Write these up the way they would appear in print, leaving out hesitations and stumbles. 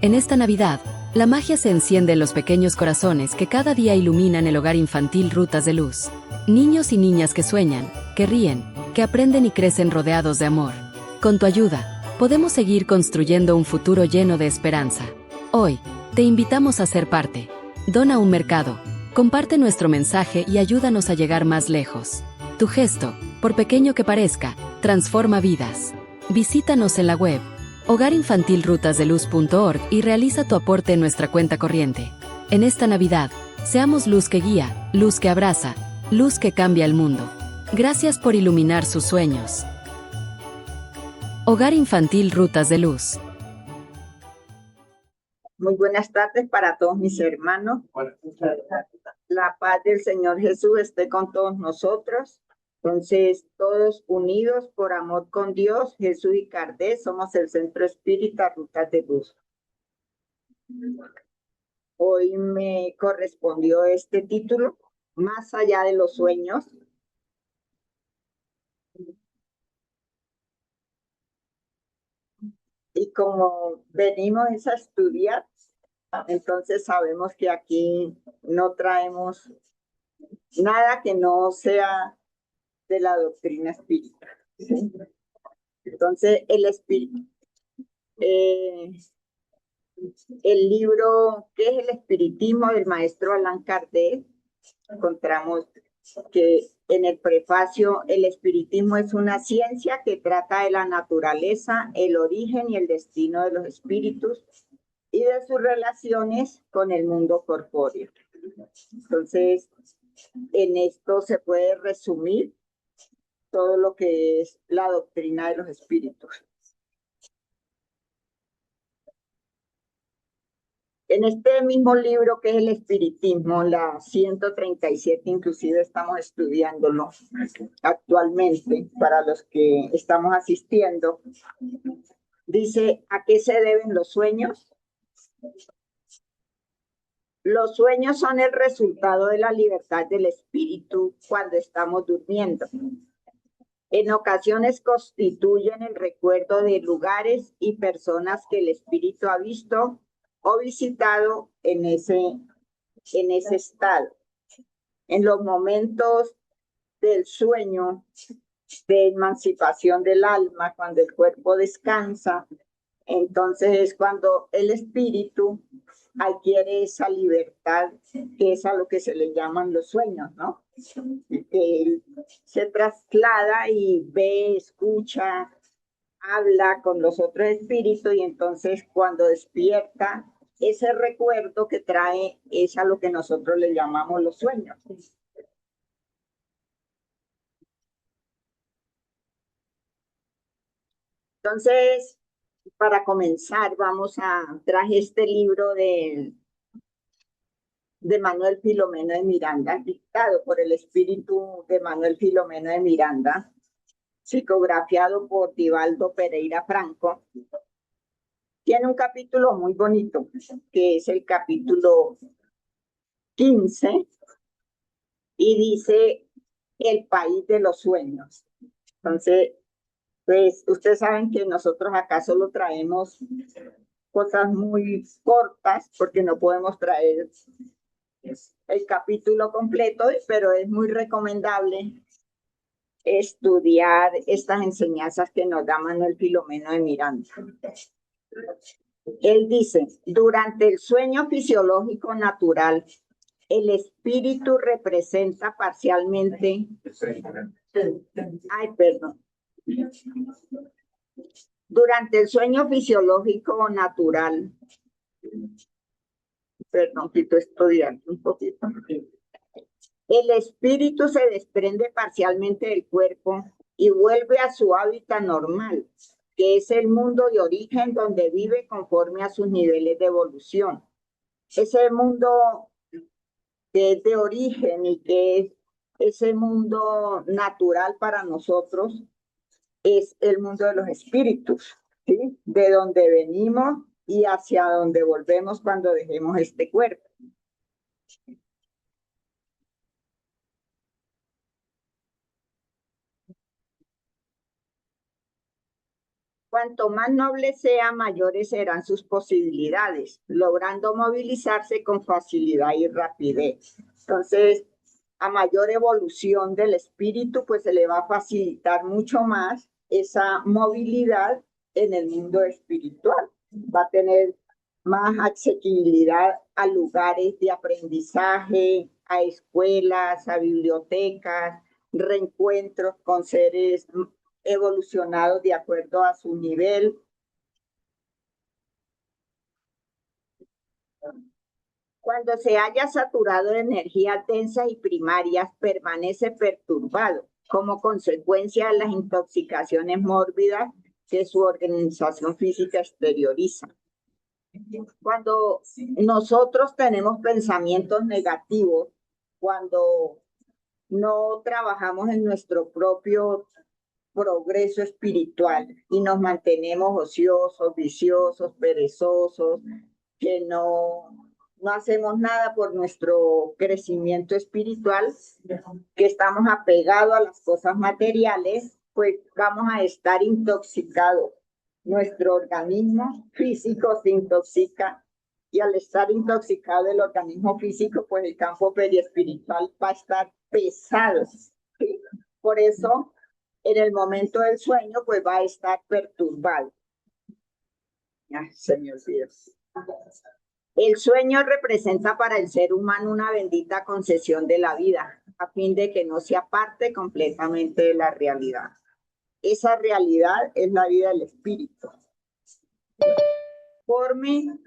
En esta Navidad, la magia se enciende en los pequeños corazones que cada día iluminan el hogar infantil Rutas de Luz. Niños y niñas que sueñan, que ríen, que aprenden y crecen rodeados de amor. Con tu ayuda, podemos seguir construyendo un futuro lleno de esperanza. Hoy, te invitamos a ser parte. Dona un mercado, comparte nuestro mensaje y ayúdanos a llegar más lejos. Tu gesto, por pequeño que parezca, transforma vidas. Visítanos en la web hogarinfantilrutasdeluz.org y realiza tu aporte en nuestra cuenta corriente. En esta Navidad, seamos luz que guía, luz que abraza, luz que cambia el mundo. Gracias por iluminar sus sueños. Hogar Infantil Rutas de Luz. Muy buenas tardes para todos mis hermanos. La paz del Señor Jesús esté con todos nosotros. Entonces, todos unidos por amor con Dios, Jesús y Cardé, somos el Centro Espírita Rutas de Luz. Hoy me correspondió este título, Más allá de los sueños. Y como venimos a estudiar, entonces sabemos que aquí no traemos nada que no sea de la doctrina espírita. Entonces, el libro ¿Qué es el espiritismo? Del maestro Allan Kardec, encontramos que en el prefacio el espiritismo es una ciencia que trata de la naturaleza, el origen y el destino de los espíritus y de sus relaciones con el mundo corpóreo. Entonces, en esto se puede resumir todo lo que es la doctrina de los espíritus. En este mismo libro que es el espiritismo, la 137, inclusive estamos estudiándolo actualmente para los que estamos asistiendo, dice, ¿a qué se deben los sueños? Los sueños son el resultado de la libertad del espíritu cuando estamos durmiendo. En ocasiones constituyen el recuerdo de lugares y personas que el espíritu ha visto o visitado en ese estado. En los momentos del sueño, de emancipación del alma, cuando el cuerpo descansa, entonces es cuando el espíritu adquiere esa libertad, que es a lo que se le llaman los sueños, ¿no? Que él se traslada y ve, escucha, habla con los otros espíritus y entonces cuando despierta, ese recuerdo que trae es a lo que nosotros le llamamos los sueños. Entonces, para comenzar, traje este libro de Manuel Filomeno de Miranda, dictado por el espíritu de Manuel Filomeno de Miranda, psicografiado por Divaldo Pereira Franco. Tiene un capítulo muy bonito, que es el capítulo 15, y dice el país de los sueños. Entonces, pues ustedes saben que nosotros acá solo traemos cosas muy cortas porque no podemos traer el capítulo completo, pero es muy recomendable estudiar estas enseñanzas que nos da Manuel Filomeno de Miranda. Él dice, durante el sueño fisiológico natural, el espíritu representa parcialmente... Ay, perdón. Durante el sueño fisiológico natural, perdón, quito esto de aquí un poquito. El espíritu se desprende parcialmente del cuerpo y vuelve a su hábitat normal, que es el mundo de origen donde vive conforme a sus niveles de evolución. Ese mundo que es de origen y que es ese mundo natural para nosotros es el mundo de los espíritus, ¿sí? De donde venimos y hacia donde volvemos cuando dejemos este cuerpo. Cuanto más noble sea, mayores serán sus posibilidades, logrando movilizarse con facilidad y rapidez. Entonces, a mayor evolución del espíritu, pues se le va a facilitar mucho más esa movilidad en el mundo espiritual. Va a tener más asequibilidad a lugares de aprendizaje, a escuelas, a bibliotecas, reencuentros con seres evolucionados de acuerdo a su nivel. Cuando se haya saturado de energías densas y primarias, permanece perturbado como consecuencia de las intoxicaciones mórbidas que su organización física exterioriza. Cuando nosotros tenemos pensamientos negativos, cuando no trabajamos en nuestro propio progreso espiritual y nos mantenemos ociosos, viciosos, perezosos, que no hacemos nada por nuestro crecimiento espiritual, que estamos apegados a las cosas materiales, pues vamos a estar intoxicados. Nuestro organismo físico se intoxica y al estar intoxicado el organismo físico, pues el campo periespiritual va a estar pesado. ¿Sí? Por eso, en el momento del sueño, pues va a estar perturbado. Se me olvidó. El sueño representa para el ser humano una bendita concesión de la vida, a fin de que no se aparte completamente de la realidad. Esa realidad es la vida del espíritu. Conforme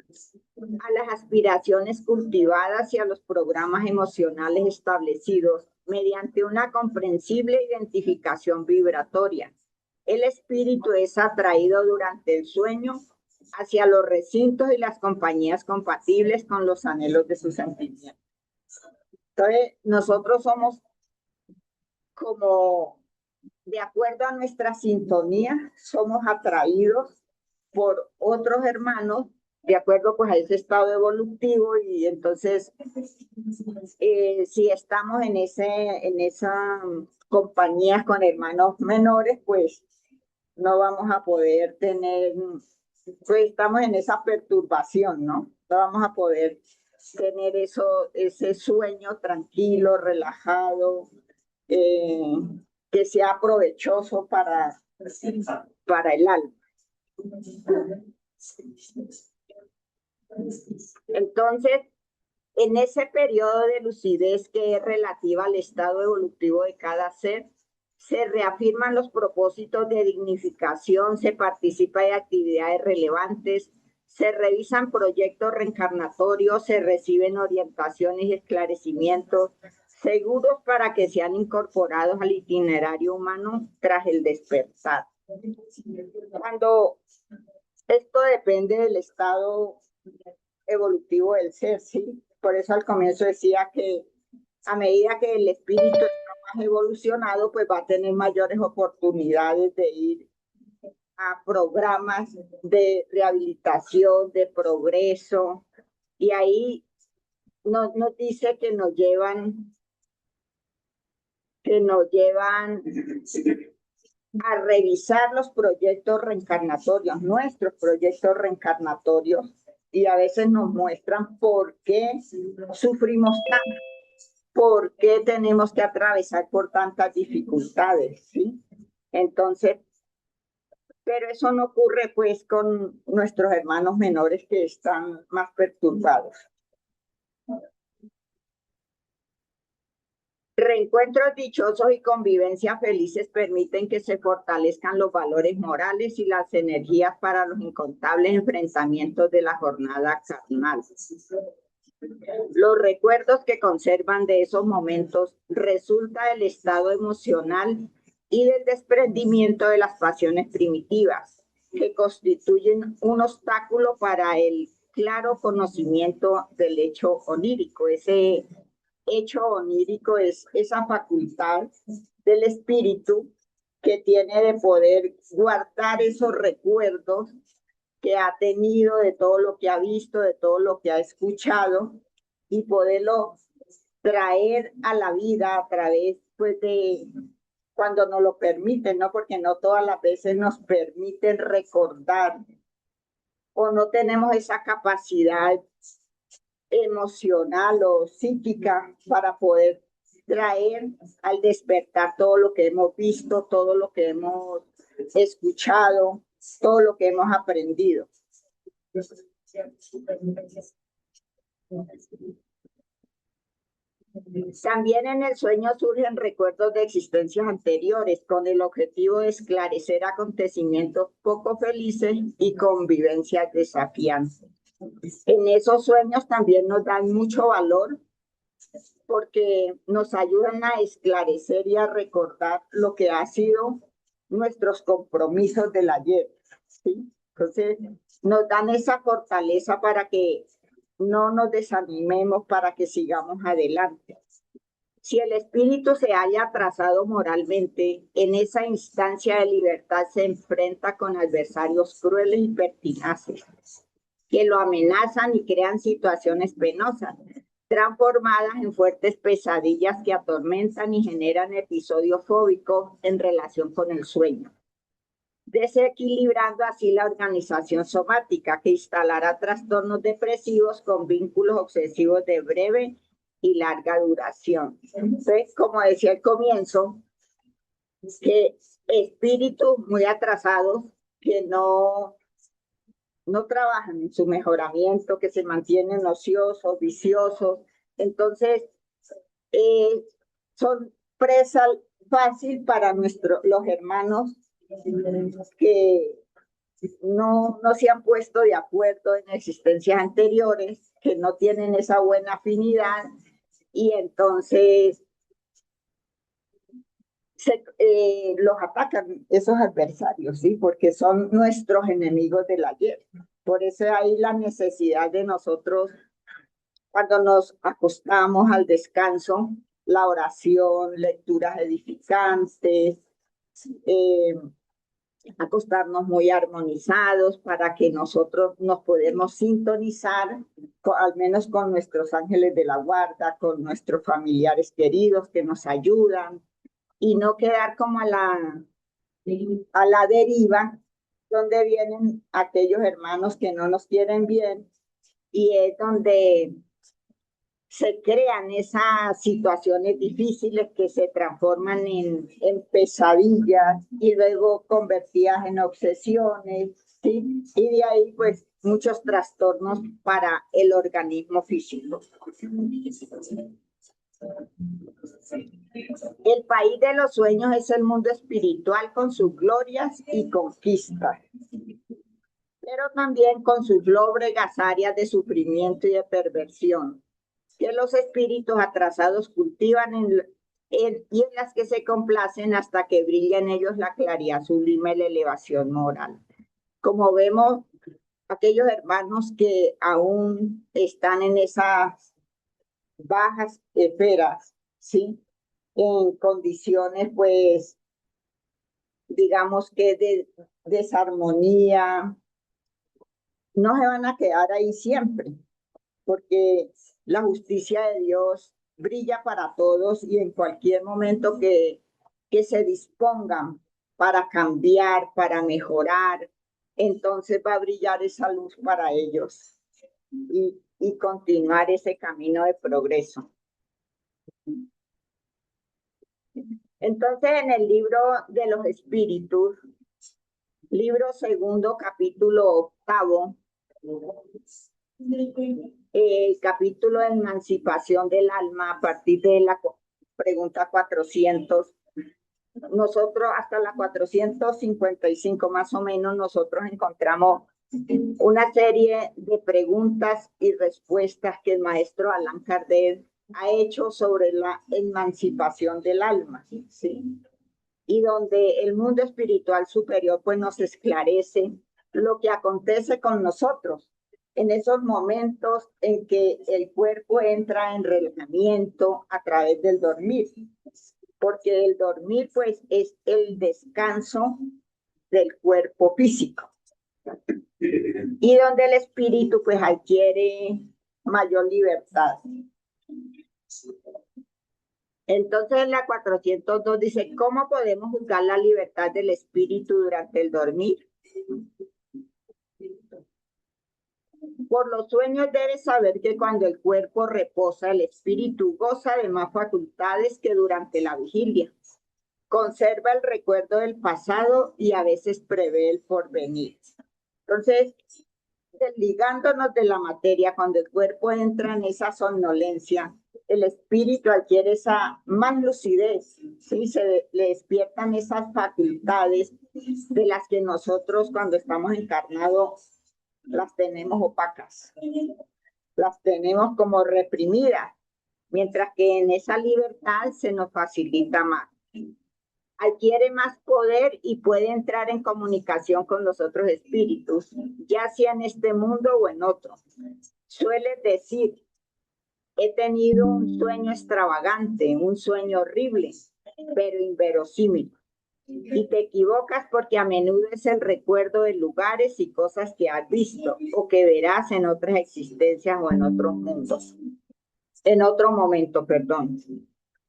a las aspiraciones cultivadas y a los programas emocionales establecidos mediante una comprensible identificación vibratoria, el espíritu es atraído durante el sueño hacia los recintos y las compañías compatibles con los anhelos de sus sentimientos. Entonces, nosotros somos como, de acuerdo a nuestra sintonía, somos atraídos por otros hermanos, de acuerdo pues a ese estado evolutivo, y entonces, si estamos en esa compañías con hermanos menores, pues no vamos a poder tener, pues estamos en esa perturbación, ¿no? No vamos a poder tener ese sueño tranquilo, relajado, que sea provechoso para el alma. Entonces, en ese periodo de lucidez que es relativa al estado evolutivo de cada ser, se reafirman los propósitos de dignificación, se participa de actividades relevantes, se revisan proyectos reencarnatorios, se reciben orientaciones y esclarecimientos seguros para que sean incorporados al itinerario humano tras el despertar. Cuando esto depende del estado evolutivo del ser, ¿sí? Por eso al comienzo decía que a medida que el espíritu está más evolucionado, pues va a tener mayores oportunidades de ir a programas de rehabilitación, de progreso, y ahí nos dice que nos llevan a revisar los proyectos reencarnatorios, nuestros proyectos reencarnatorios, y a veces nos muestran por qué sufrimos tanto, por qué tenemos que atravesar por tantas dificultades, ¿sí? Entonces, pero eso no ocurre pues con nuestros hermanos menores que están más perturbados. Reencuentros dichosos y convivencias felices permiten que se fortalezcan los valores morales y las energías para los incontables enfrentamientos de la jornada carnal. Los recuerdos que conservan de esos momentos resulta del estado emocional y del desprendimiento de las pasiones primitivas, que constituyen un obstáculo para el claro conocimiento del hecho onírico. Ese hecho onírico es esa facultad del espíritu que tiene de poder guardar esos recuerdos que ha tenido de todo lo que ha visto, de todo lo que ha escuchado, y poderlo traer a la vida a través pues, de cuando nos lo permiten, ¿no? Porque no todas las veces nos permiten recordar o no tenemos esa capacidad emocional o psíquica para poder traer al despertar todo lo que hemos visto, todo lo que hemos escuchado, todo lo que hemos aprendido. También en el sueño surgen recuerdos de existencias anteriores con el objetivo de esclarecer acontecimientos poco felices y convivencias desafiantes. En esos sueños también nos dan mucho valor porque nos ayudan a esclarecer y a recordar lo que ha sido nuestros compromisos del ayer, ¿sí? Entonces, nos dan esa fortaleza para que no nos desanimemos, para que sigamos adelante. Si el espíritu se haya atrasado moralmente, en esa instancia de libertad se enfrenta con adversarios crueles y pertinaces, que lo amenazan y crean situaciones penosas, transformadas en fuertes pesadillas que atormentan y generan episodios fóbicos en relación con el sueño, desequilibrando así la organización somática que instalará trastornos depresivos con vínculos obsesivos de breve y larga duración. Entonces, como decía al comienzo, que espíritus muy atrasados que no trabajan en su mejoramiento, que se mantienen ociosos, viciosos. Entonces, son presa fácil para los hermanos que no se han puesto de acuerdo en existencias anteriores, que no tienen esa buena afinidad y entonces los atacan esos adversarios, ¿sí? Porque son nuestros enemigos del ayer. Por eso hay la necesidad de nosotros, cuando nos acostamos al descanso, la oración, lecturas edificantes, acostarnos muy armonizados para que nosotros nos podamos sintonizar, al menos con nuestros ángeles de la guarda, con nuestros familiares queridos que nos ayudan, y no quedar como a la deriva, donde vienen aquellos hermanos que no nos quieren bien, y es donde se crean esas situaciones difíciles que se transforman en pesadillas y luego convertidas en obsesiones, ¿sí? Y de ahí, pues, muchos trastornos para el organismo físico. El país de los sueños es el mundo espiritual con sus glorias y conquistas, pero también con sus lóbregas áreas de sufrimiento y de perversión, que los espíritus atrasados cultivan y en las que se complacen hasta que brilla en ellos la claridad sublime y la elevación moral. Como vemos, aquellos hermanos que aún están en esas bajas esferas, ¿sí? En condiciones, pues, digamos que de desarmonía, no se van a quedar ahí siempre, porque la justicia de Dios brilla para todos y en cualquier momento que se dispongan para cambiar, para mejorar, entonces va a brillar esa luz para ellos y continuar ese camino de progreso. Entonces, en el libro de los espíritus, libro segundo, capítulo 8, el capítulo de emancipación del alma, a partir de la pregunta 400, nosotros hasta la 455 más o menos, nosotros encontramos una serie de preguntas y respuestas que el maestro Allan Kardec ha hecho sobre la emancipación del alma, ¿sí? Y donde el mundo espiritual superior pues nos esclarece lo que acontece con nosotros en esos momentos en que el cuerpo entra en relajamiento a través del dormir, porque el dormir pues es el descanso del cuerpo físico y donde el espíritu pues adquiere mayor libertad. Entonces en la 402 dice, ¿cómo podemos juzgar la libertad del espíritu durante el dormir? Por los sueños debes saber que cuando el cuerpo reposa, el espíritu goza de más facultades que durante la vigilia. Conserva el recuerdo del pasado y a veces prevé el porvenir. Entonces, desligándonos de la materia, cuando el cuerpo entra en esa somnolencia, el espíritu adquiere esa más lucidez, ¿sí? Le despiertan esas facultades de las que nosotros cuando estamos encarnados las tenemos opacas, las tenemos como reprimidas, mientras que en esa libertad se nos facilita más. Adquiere más poder y puede entrar en comunicación con los otros espíritus, ya sea en este mundo o en otro. Suele decir, he tenido un sueño extravagante, un sueño horrible, pero inverosímil. Y te equivocas porque a menudo es el recuerdo de lugares y cosas que has visto o que verás en otras existencias o en otros mundos. En otro momento, perdón.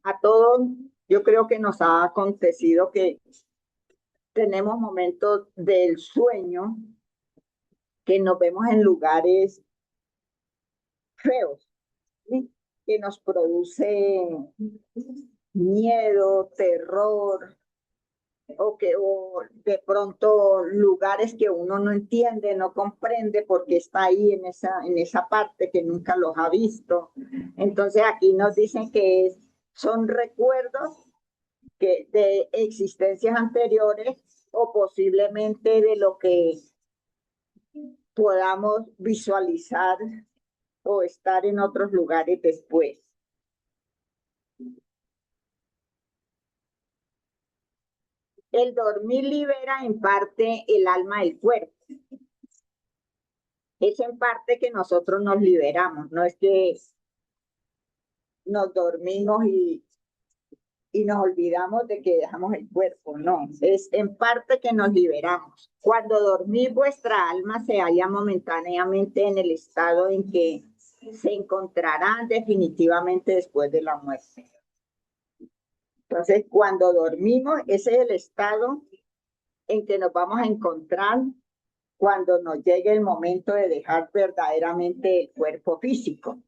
A todos, yo creo que nos ha acontecido que tenemos momentos del sueño que nos vemos en lugares feos, ¿sí? Que nos produce miedo, terror, o de pronto lugares que uno no entiende, no comprende porque está ahí en esa parte que nunca los ha visto. Entonces aquí nos dicen que son recuerdos de existencias anteriores o posiblemente de lo que podamos visualizar o estar en otros lugares después. El dormir libera en parte el alma del cuerpo. Es en parte que nosotros nos liberamos, no es que nos dormimos y nos olvidamos de que dejamos el cuerpo, no, es en parte que nos liberamos. Cuando dormís, vuestra alma se halla momentáneamente en el estado en que se encontrarán definitivamente después de la muerte. Entonces, cuando dormimos, ese es el estado en que nos vamos a encontrar cuando nos llegue el momento de dejar verdaderamente el cuerpo físico.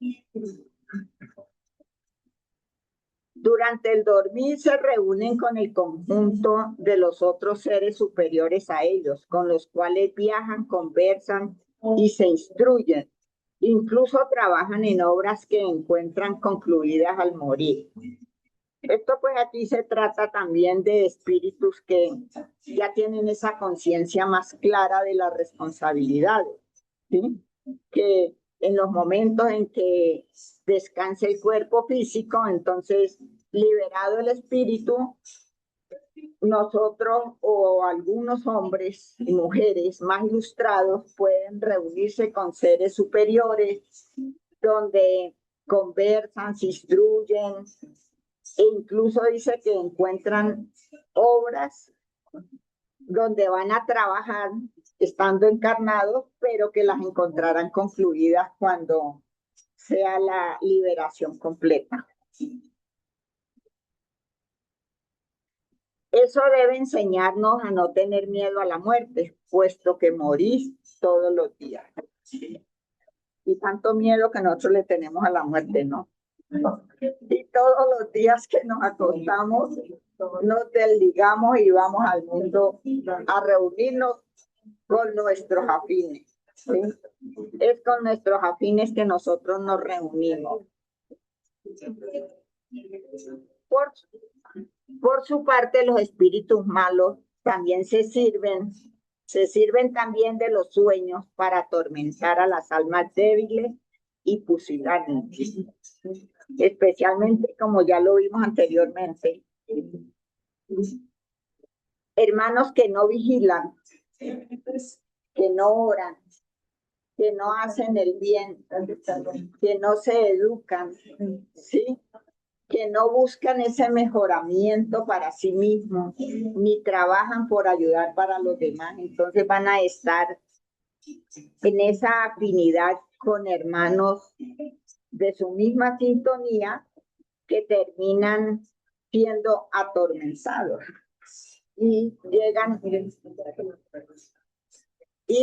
Durante el dormir se reúnen con el conjunto de los otros seres superiores a ellos, con los cuales viajan, conversan y se instruyen. Incluso trabajan en obras que encuentran concluidas al morir. Esto pues aquí se trata también de espíritus que ya tienen esa conciencia más clara de las responsabilidades, ¿sí? Que en los momentos en que descanse el cuerpo físico, entonces liberado el espíritu, nosotros o algunos hombres y mujeres más ilustrados pueden reunirse con seres superiores donde conversan, se instruyen e incluso dice que encuentran obras donde van a trabajar estando encarnados, pero que las encontrarán concluidas cuando sea la liberación completa. Eso debe enseñarnos a no tener miedo a la muerte, puesto que morís todos los días. Y tanto miedo que nosotros le tenemos a la muerte, ¿no? Y todos los días que nos acostamos, nos desligamos y vamos al mundo a reunirnos con nuestros afines. ¿Sí? Es con nuestros afines que nosotros nos reunimos. Por su parte, los espíritus malos también se sirven también de los sueños para atormentar a las almas débiles y pusilánimes. Especialmente, como ya lo vimos anteriormente, hermanos que no vigilan, que no oran, que no hacen el bien, que no se educan, ¿sí? Que no buscan ese mejoramiento para sí mismos, ni trabajan por ayudar para los demás. Entonces van a estar en esa afinidad con hermanos de su misma sintonía, que terminan siendo atormentados y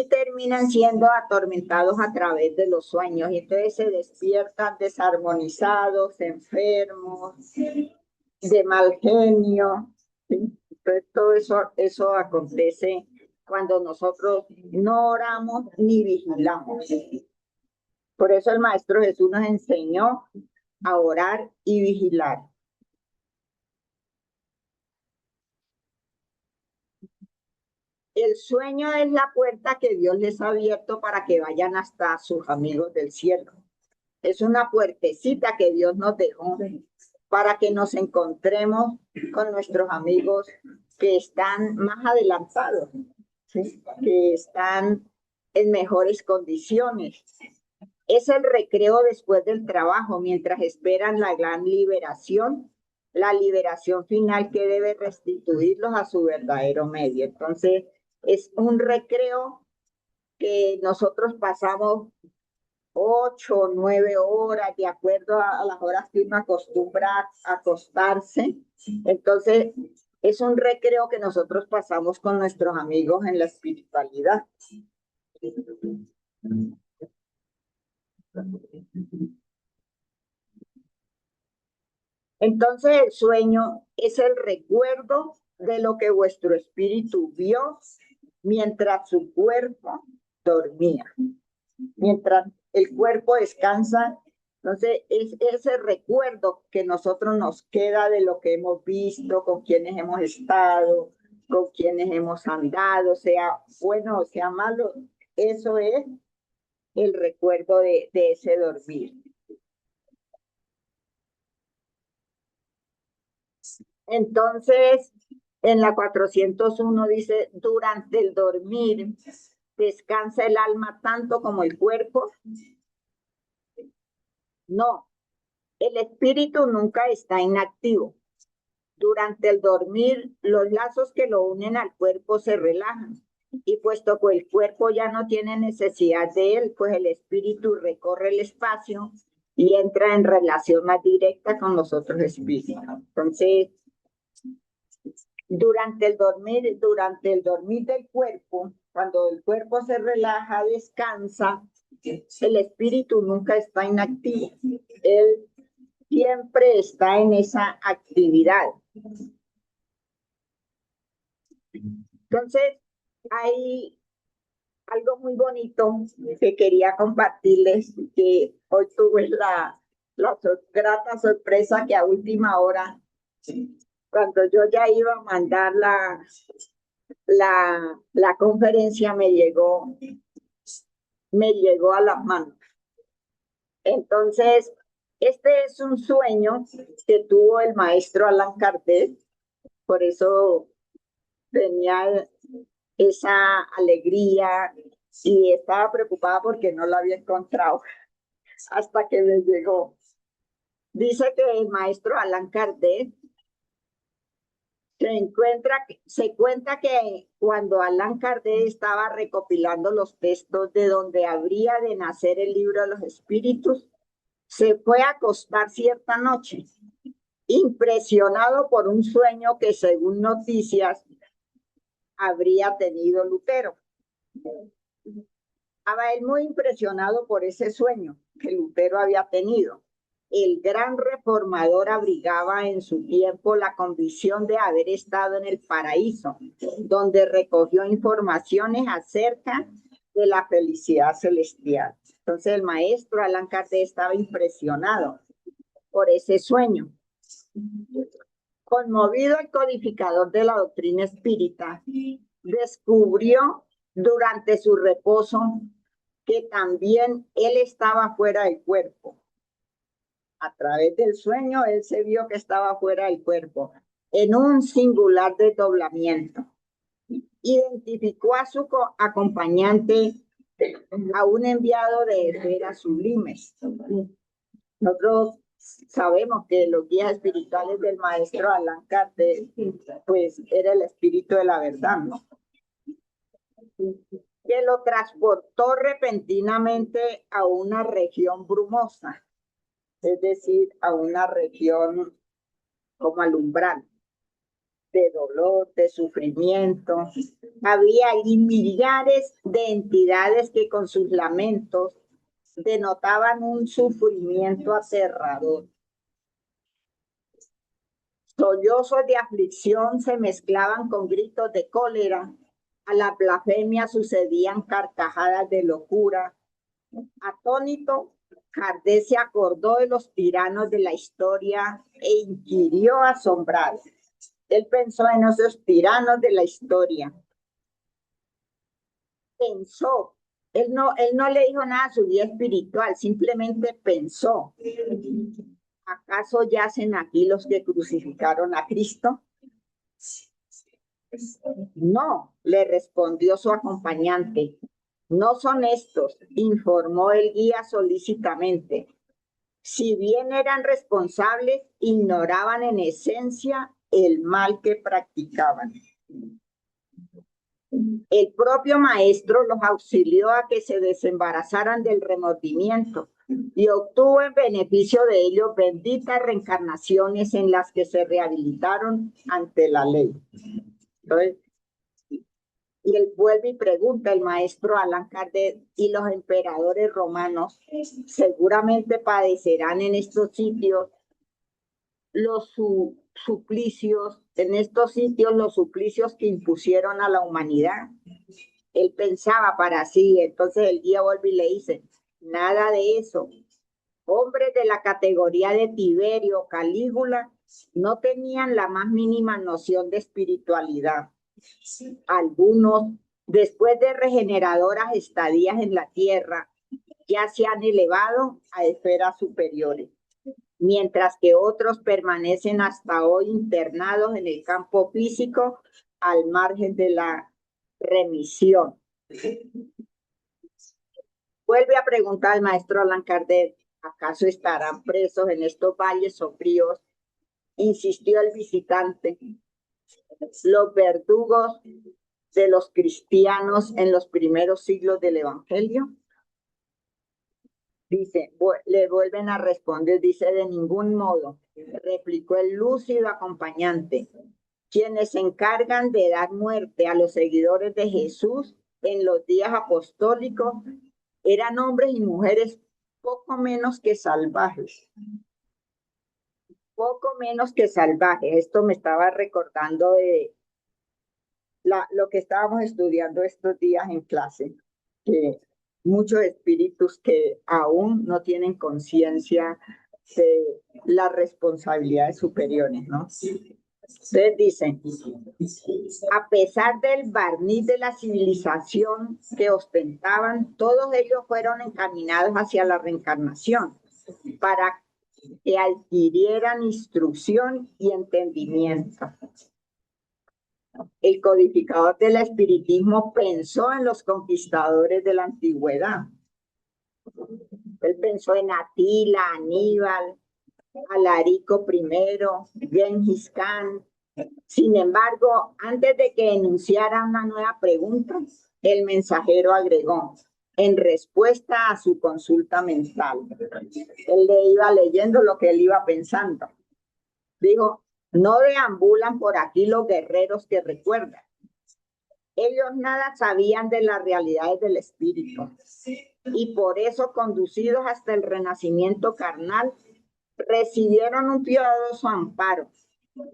terminan siendo atormentados a través de los sueños, y entonces se despiertan desarmonizados, enfermos, de mal genio. ¿Sí? Entonces todo eso acontece cuando nosotros no oramos ni vigilamos. Por eso el Maestro Jesús nos enseñó a orar y vigilar. El sueño es la puerta que Dios les ha abierto para que vayan hasta sus amigos del cielo. Es una puertecita que Dios nos dejó para que nos encontremos con nuestros amigos que están más adelantados, ¿sí? Que están en mejores condiciones. Es el recreo después del trabajo, mientras esperan la gran liberación, la liberación final que debe restituirlos a su verdadero medio. Entonces, es un recreo que nosotros pasamos 8 o 9 horas, de acuerdo a las horas que uno acostumbra a acostarse. Entonces, es un recreo que nosotros pasamos con nuestros amigos en la espiritualidad. Entonces, el sueño es el recuerdo de lo que vuestro espíritu vio mientras su cuerpo dormía. Mientras el cuerpo descansa, entonces es ese recuerdo que nosotros nos queda de lo que hemos visto, con quienes hemos estado, con quienes hemos andado, sea bueno o sea malo. Eso es el recuerdo de ese dormir. Entonces, en la 401 dice, durante el dormir, ¿descansa el alma tanto como el cuerpo? No, el espíritu nunca está inactivo. Durante el dormir, los lazos que lo unen al cuerpo se relajan. Y puesto que el cuerpo ya no tiene necesidad de él, pues el espíritu recorre el espacio y entra en relación más directa con los otros espíritus. Entonces, durante el dormir del cuerpo, cuando el cuerpo se relaja, descansa, el espíritu nunca está inactivo. Él siempre está en esa actividad. Entonces, hay algo muy bonito que quería compartirles, que hoy tuve la grata sorpresa que a última hora, cuando yo ya iba a mandar la conferencia, me llegó a las manos. Entonces, este es un sueño que tuvo el maestro Allan Kardec, por eso tenía esa alegría y estaba preocupada porque no la había encontrado hasta que me llegó. Dice que el maestro Allan Kardec se cuenta que cuando Allan Kardec estaba recopilando los textos de donde habría de nacer el libro de los espíritus, se fue a acostar cierta noche, impresionado por un sueño que, según noticias, habría tenido Lutero. Estaba él muy impresionado por ese sueño que Lutero había tenido. El gran reformador abrigaba en su tiempo la convicción de haber estado en el paraíso, donde recogió informaciones acerca de la felicidad celestial. Entonces el maestro Allan Kardec estaba impresionado por ese sueño. Conmovido, el codificador de la doctrina espírita descubrió durante su reposo que también él estaba fuera del cuerpo. A través del sueño, él se vio que estaba fuera del cuerpo, en un singular desdoblamiento. Identificó a su acompañante, a un enviado de esferas sublimes. Nosotros sabemos que los guías espirituales del maestro Allan Kardec, pues era el espíritu de la verdad, ¿no? Que lo transportó repentinamente a una región brumosa. es decir, a una región como al umbral, de dolor, de sufrimiento. Había ahí millares de entidades que con sus lamentos denotaban un sufrimiento aterrador. Sollozos de aflicción se mezclaban con gritos de cólera. A la blasfemia sucedían carcajadas de locura. Atónito, Kardec se acordó de los tiranos de la historia e inquirió asombrado. Él pensó en esos tiranos de la historia. Pensó. Él no le dijo nada a su vida espiritual, simplemente pensó. ¿Acaso yacen aquí los que crucificaron a Cristo? No, le respondió su acompañante. No son estos, informó el guía solícitamente. Si bien eran responsables, ignoraban en esencia el mal que practicaban. El propio maestro los auxilió a que se desembarazaran del remordimiento y obtuvo en beneficio de ellos benditas reencarnaciones en las que se rehabilitaron ante la ley. Entonces, y él vuelve y pregunta el maestro Allan Kardec, y los emperadores romanos seguramente padecerán en estos sitios los suplicios, en estos sitios los suplicios que impusieron a la humanidad. Él pensaba para sí, entonces el guía vuelve y le dice, nada de eso. Hombres de la categoría de Tiberio, Calígula, no tenían la más mínima noción de espiritualidad. Algunos, después de regeneradoras estadías en la tierra, ya se han elevado a esferas superiores, mientras que otros permanecen hasta hoy internados en el campo físico al margen de la remisión. Vuelve a preguntar el maestro Allan Kardec, ¿acaso estarán presos en estos valles sombríos? Insistió el visitante. Los verdugos de los cristianos en los primeros siglos del Evangelio. Dice, le vuelven a responder, dice, de ningún modo, replicó el lúcido acompañante. Quienes se encargan de dar muerte a los seguidores de Jesús en los días apostólicos eran hombres y mujeres poco menos que salvajes. Poco menos que salvajes. Esto me estaba recordando de lo que estábamos estudiando estos días en clase, que muchos espíritus que aún no tienen conciencia de las responsabilidades superiores, ¿no? Ustedes dicen, a pesar del barniz de la civilización que ostentaban, todos ellos fueron encaminados hacia la reencarnación para que adquirieran instrucción y entendimiento. El codificador del espiritismo pensó en los conquistadores de la antigüedad. Él pensó en Atila, Aníbal, Alarico I, Gengis Khan. Sin embargo, antes de que enunciara una nueva pregunta, el mensajero agregó, en respuesta a su consulta mental. Él le iba leyendo lo que él iba pensando. Dijo, no deambulan por aquí los guerreros que recuerdan. Ellos nada sabían de las realidades del espíritu y por eso, conducidos hasta el renacimiento carnal, recibieron un piadoso amparo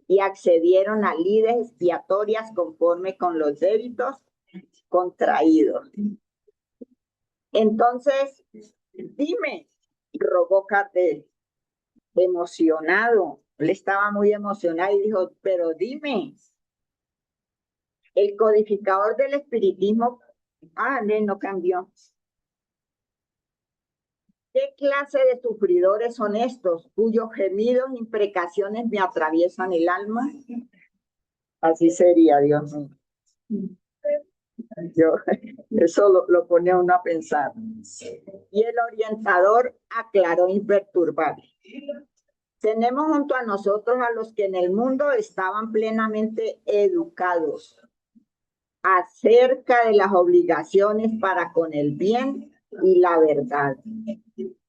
y accedieron a lides expiatorias conforme con los débitos contraídos. Entonces, dime, rogó Kardec, emocionado. Él estaba muy emocionado y dijo, pero dime. El codificador del espiritismo, no cambió. ¿Qué clase de sufridores son estos, cuyos gemidos e imprecaciones me atraviesan el alma? Así sería, Dios mío. Eso lo pone a uno a pensar. Y el orientador aclaró imperturbable. Tenemos junto a nosotros a los que en el mundo estaban plenamente educados acerca de las obligaciones para con el bien y la verdad,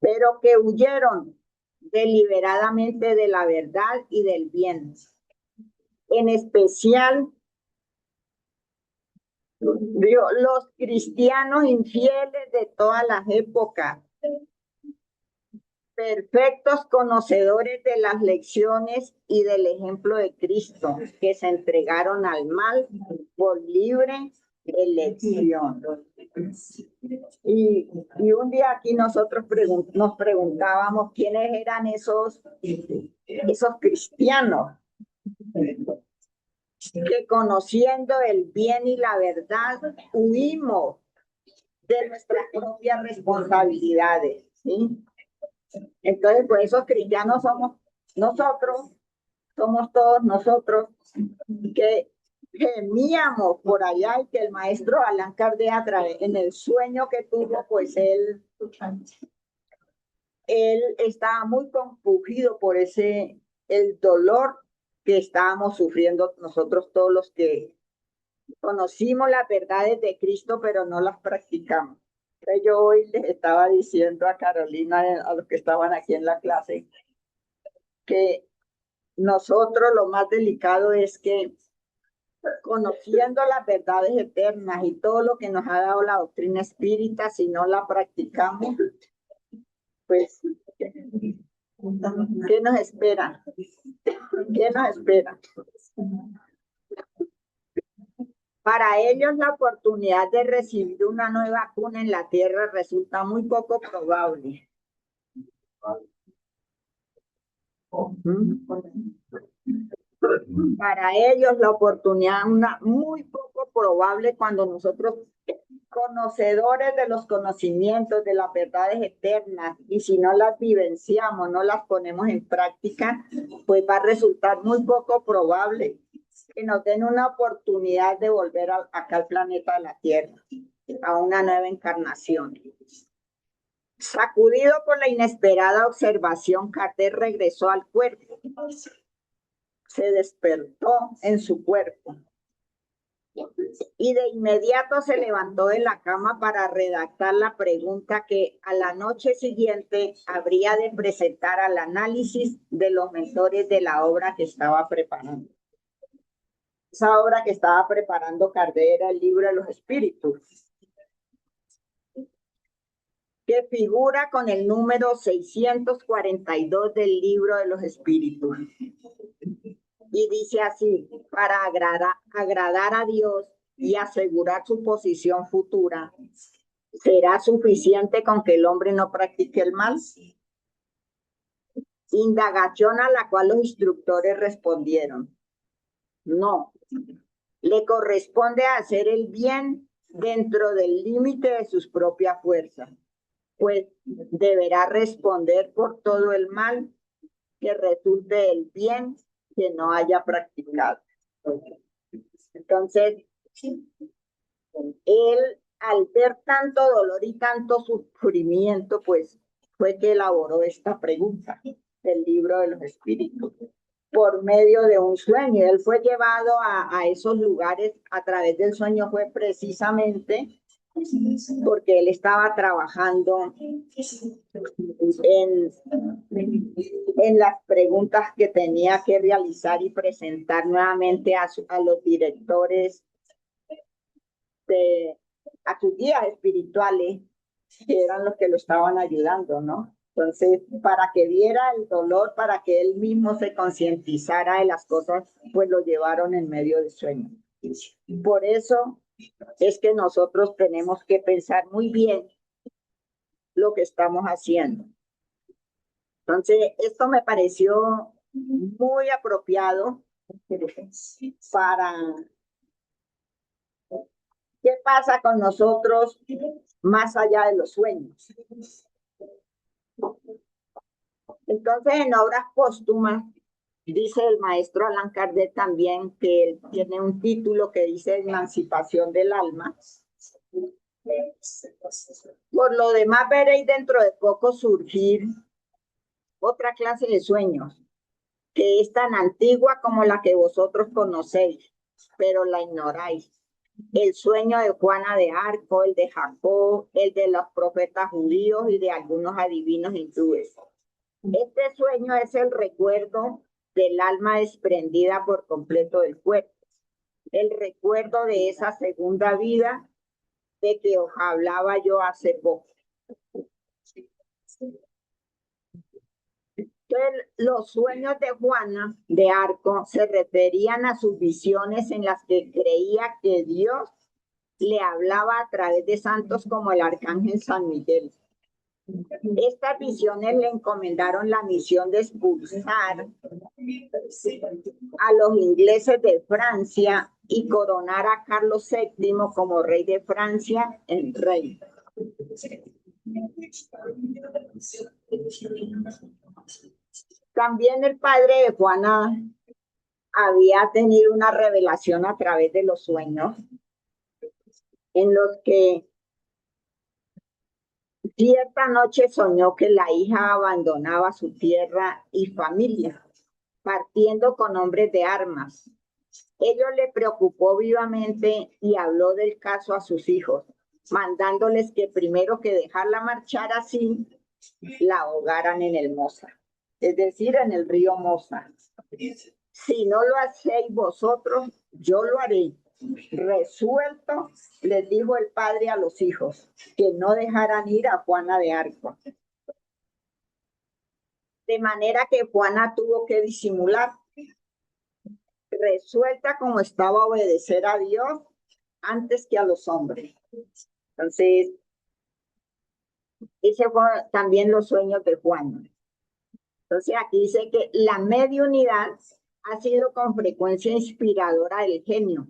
pero que huyeron deliberadamente de la verdad y del bien. En especial, los cristianos infieles de todas las épocas, perfectos conocedores de las lecciones y del ejemplo de Cristo, que se entregaron al mal por libre elección. Y un día aquí nosotros nos preguntábamos quiénes eran esos cristianos que, conociendo el bien y la verdad, huimos de nuestras propias responsabilidades, ¿sí? Entonces, pues esos cristianos somos nosotros, somos todos nosotros que gemíamos por allá, y que el maestro Allan Kardec, en el sueño que tuvo, pues él estaba muy compungido por el dolor que estábamos sufriendo nosotros todos los que conocimos las verdades de Cristo, pero no las practicamos. Entonces, yo hoy les estaba diciendo a Carolina, a los que estaban aquí en la clase, que nosotros lo más delicado es que, conociendo las verdades eternas y todo lo que nos ha dado la doctrina espírita, si no la practicamos, pues, ¿qué nos espera? ¿Qué nos espera? Para ellos, la oportunidad de recibir una nueva cuna en la tierra resulta muy poco probable. Para ellos, la oportunidad muy poco probable, cuando nosotros, conocedores de los conocimientos, de las verdades eternas, y si no las vivenciamos, no las ponemos en práctica, pues va a resultar muy poco probable que nos den una oportunidad de volver acá al planeta de la Tierra, a una nueva encarnación. Sacudido por la inesperada observación, Kardec regresó al cuerpo. Se despertó en su cuerpo y de inmediato se levantó de la cama para redactar la pregunta que a la noche siguiente habría de presentar al análisis de los mentores de la obra que estaba preparando. Esa obra que estaba preparando Kardec era el Libro de los Espíritus, que figura con el número 642 del Libro de los Espíritus. Y dice así: para agradar a Dios y asegurar su posición futura, ¿será suficiente con que el hombre no practique el mal? Indagación a la cual los instructores respondieron: no, le corresponde hacer el bien dentro del límite de sus propias fuerzas, pues deberá responder por todo el mal que resulte del bien que no haya practicado. Entonces, él, al ver tanto dolor y tanto sufrimiento, pues fue que elaboró esta pregunta del Libro de los Espíritus por medio de un sueño. Él fue llevado a esos lugares a través del sueño, fue precisamente porque él estaba trabajando en las preguntas que tenía que realizar y presentar nuevamente a los directores, a sus guías espirituales, que eran los que lo estaban ayudando, ¿no? Entonces, para que viera el dolor, para que él mismo se concientizara de las cosas, pues lo llevaron en medio del sueño. Por eso es que nosotros tenemos que pensar muy bien lo que estamos haciendo. Entonces, esto me pareció muy apropiado para qué pasa con nosotros más allá de los sueños. Entonces, en obras póstumas, dice el maestro Allan Kardec también que él tiene un título que dice Emancipación del alma. Por lo demás, veréis dentro de poco surgir otra clase de sueños, que es tan antigua como la que vosotros conocéis, pero la ignoráis. El sueño de Juana de Arco, el de Jacob, el de los profetas judíos y de algunos adivinos hindúes. Este sueño es el recuerdo del alma desprendida por completo del cuerpo, el recuerdo de esa segunda vida de que os hablaba yo hace poco. Entonces, los sueños de Juana de Arco se referían a sus visiones en las que creía que Dios le hablaba a través de santos como el arcángel San Miguel. Estas visiones le encomendaron la misión de expulsar a los ingleses de Francia y coronar a Carlos VII como rey de Francia en rey. También el padre de Juana había tenido una revelación a través de los sueños en los que cierta noche soñó que la hija abandonaba su tierra y familia, partiendo con hombres de armas. Ello le preocupó vivamente y habló del caso a sus hijos, mandándoles que primero que dejarla marchar así, la ahogaran en el Mosa, es decir, en el río Mosa. Si no lo hacéis vosotros, yo lo haré. Resuelto, les dijo el padre a los hijos, que no dejaran ir a Juana de Arco. De manera que Juana tuvo que disimular, resuelta como estaba a obedecer a Dios antes que a los hombres. Entonces, ese fue también los sueños de Juana. Entonces, aquí dice que la mediunidad ha sido con frecuencia inspiradora del genio,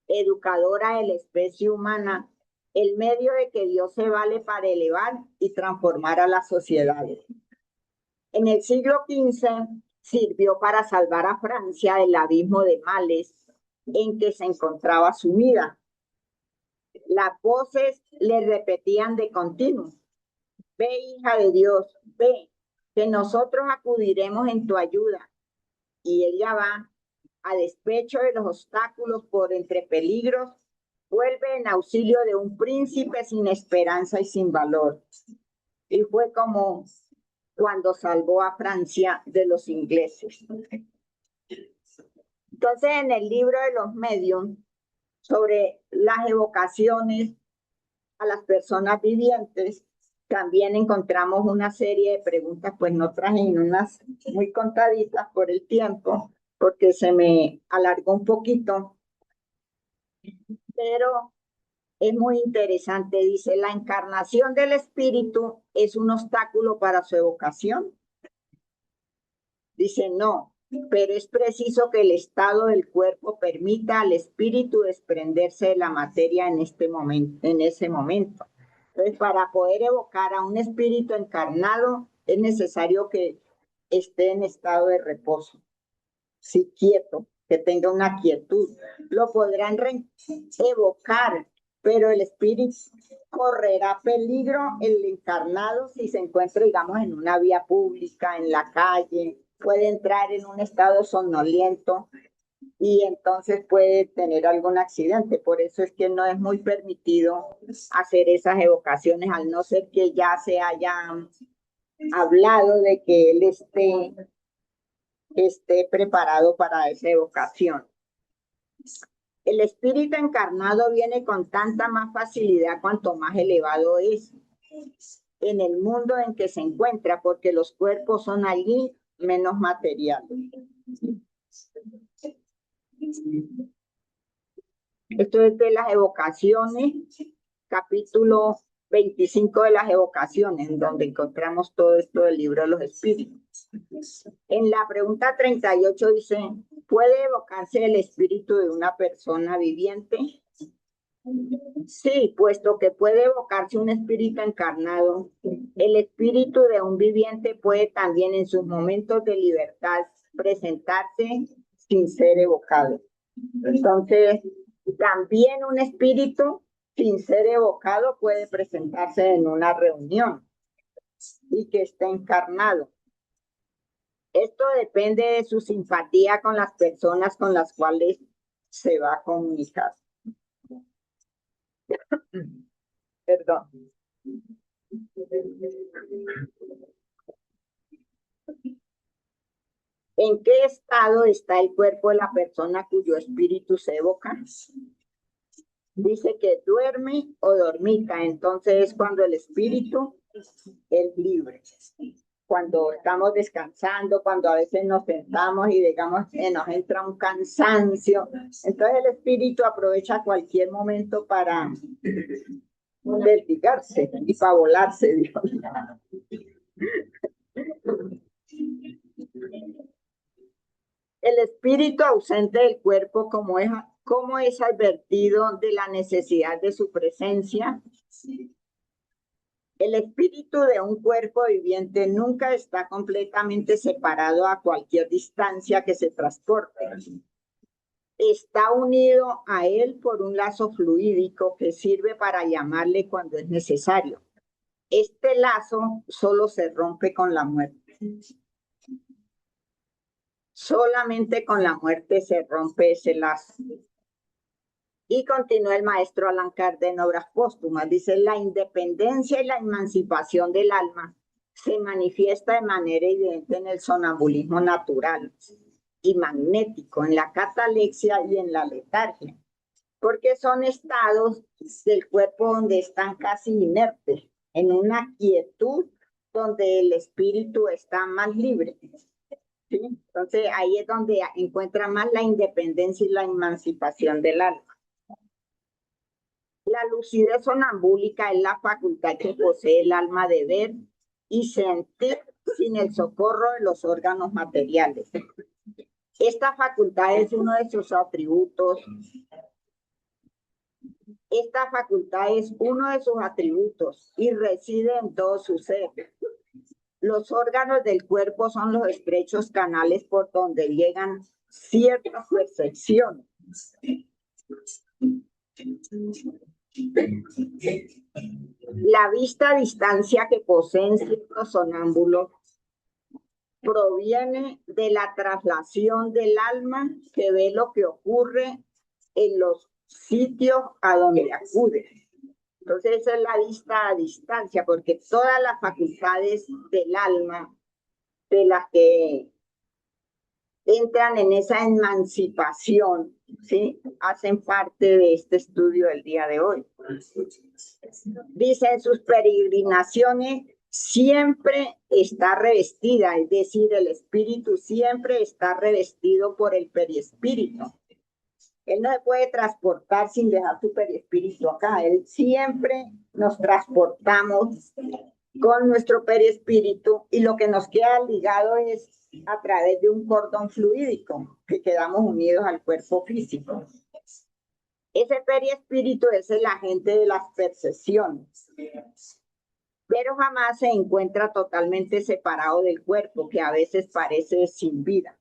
educadora de la especie humana, el medio de que Dios se vale para elevar y transformar a las sociedades. En el siglo XV sirvió para salvar a Francia del abismo de males en que se encontraba sumida. Las voces le repetían de continuo: ve, hija de Dios, ve, que nosotros acudiremos en tu ayuda. Y ella va, a despecho de los obstáculos por entre peligros, vuelve en auxilio de un príncipe sin esperanza y sin valor. Y fue como cuando salvó a Francia de los ingleses. Entonces, en el libro de los medios, sobre las evocaciones a las personas vivientes, también encontramos una serie de preguntas, pues no traje unas muy contaditas por el tiempo, porque se me alargó un poquito, pero es muy interesante. Dice, ¿la encarnación del espíritu es un obstáculo para su evocación? Dice, no, pero es preciso que el estado del cuerpo permita al espíritu desprenderse de la materia en ese momento. Entonces, para poder evocar a un espíritu encarnado, es necesario que esté en estado de reposo, sí, quieto, que tenga una quietud. Lo podrán evocar, pero el espíritu correrá peligro el encarnado si se encuentra, digamos, en una vía pública, en la calle, puede entrar en un estado somnoliento y entonces puede tener algún accidente. Por eso es que no es muy permitido hacer esas evocaciones, al no ser que ya se haya hablado de que él esté preparado para esa evocación. El espíritu encarnado viene con tanta más facilidad cuanto más elevado es en el mundo en que se encuentra, porque los cuerpos son allí menos materiales. Esto es de las evocaciones, capítulo 25 de las evocaciones, en donde encontramos todo esto del libro de los espíritus. En la pregunta 38 dice, ¿puede evocarse el espíritu de una persona viviente? Sí, puesto que puede evocarse un espíritu encarnado, el espíritu de un viviente puede también en sus momentos de libertad presentarse sin ser evocado. Entonces, también un espíritu sin ser evocado puede presentarse en una reunión y que esté encarnado. Esto depende de su simpatía con las personas con las cuales se va a comunicar. Perdón. ¿En qué estado está el cuerpo de la persona cuyo espíritu se evoca? Dice que duerme o dormita, entonces es cuando el espíritu es libre. Cuando estamos descansando, cuando a veces nos sentamos y digamos que nos entra un cansancio, entonces el espíritu aprovecha cualquier momento para vertigarse y para volarse, Dios. El espíritu ausente del cuerpo, ¿cómo es advertido de la necesidad de su presencia? El espíritu de un cuerpo viviente nunca está completamente separado a cualquier distancia que se transporte. Está unido a él por un lazo fluídico que sirve para llamarle cuando es necesario. Este lazo solo se rompe con la muerte. Solamente con la muerte se rompe ese lazo. Y continúa el maestro Allan Kardec en Obras Póstumas. Dice, la independencia y la emancipación del alma se manifiesta de manera evidente en el sonambulismo natural y magnético, en la catalepsia y en la letargia, porque son estados del cuerpo donde están casi inertes, en una quietud donde el espíritu está más libre. ¿Sí? Entonces ahí es donde encuentra más la independencia y la emancipación del alma. La lucidez sonambúlica es la facultad que posee el alma de ver y sentir sin el socorro de los órganos materiales. Esta facultad es uno de sus atributos. Esta facultad es uno de sus atributos y reside en todo su ser. Los órganos del cuerpo son los estrechos canales por donde llegan ciertas percepciones. La vista a distancia que poseen ciertos sonámbulos proviene de la traslación del alma que ve lo que ocurre en los sitios a donde acude. Entonces esa es la vista a distancia, porque todas las facultades del alma, de las que entran en esa emancipación, ¿sí?, hacen parte de este estudio del día de hoy. Dice, en sus peregrinaciones siempre está revestida, es decir, el espíritu siempre está revestido por el periespíritu. Él no se puede transportar sin dejar su periespíritu acá. Él siempre nos transportamos con nuestro periespíritu y lo que nos queda ligado es a través de un cordón fluídico que quedamos unidos al cuerpo físico. Ese periespíritu es el agente de las percepciones, pero jamás se encuentra totalmente separado del cuerpo, que a veces parece sin vida.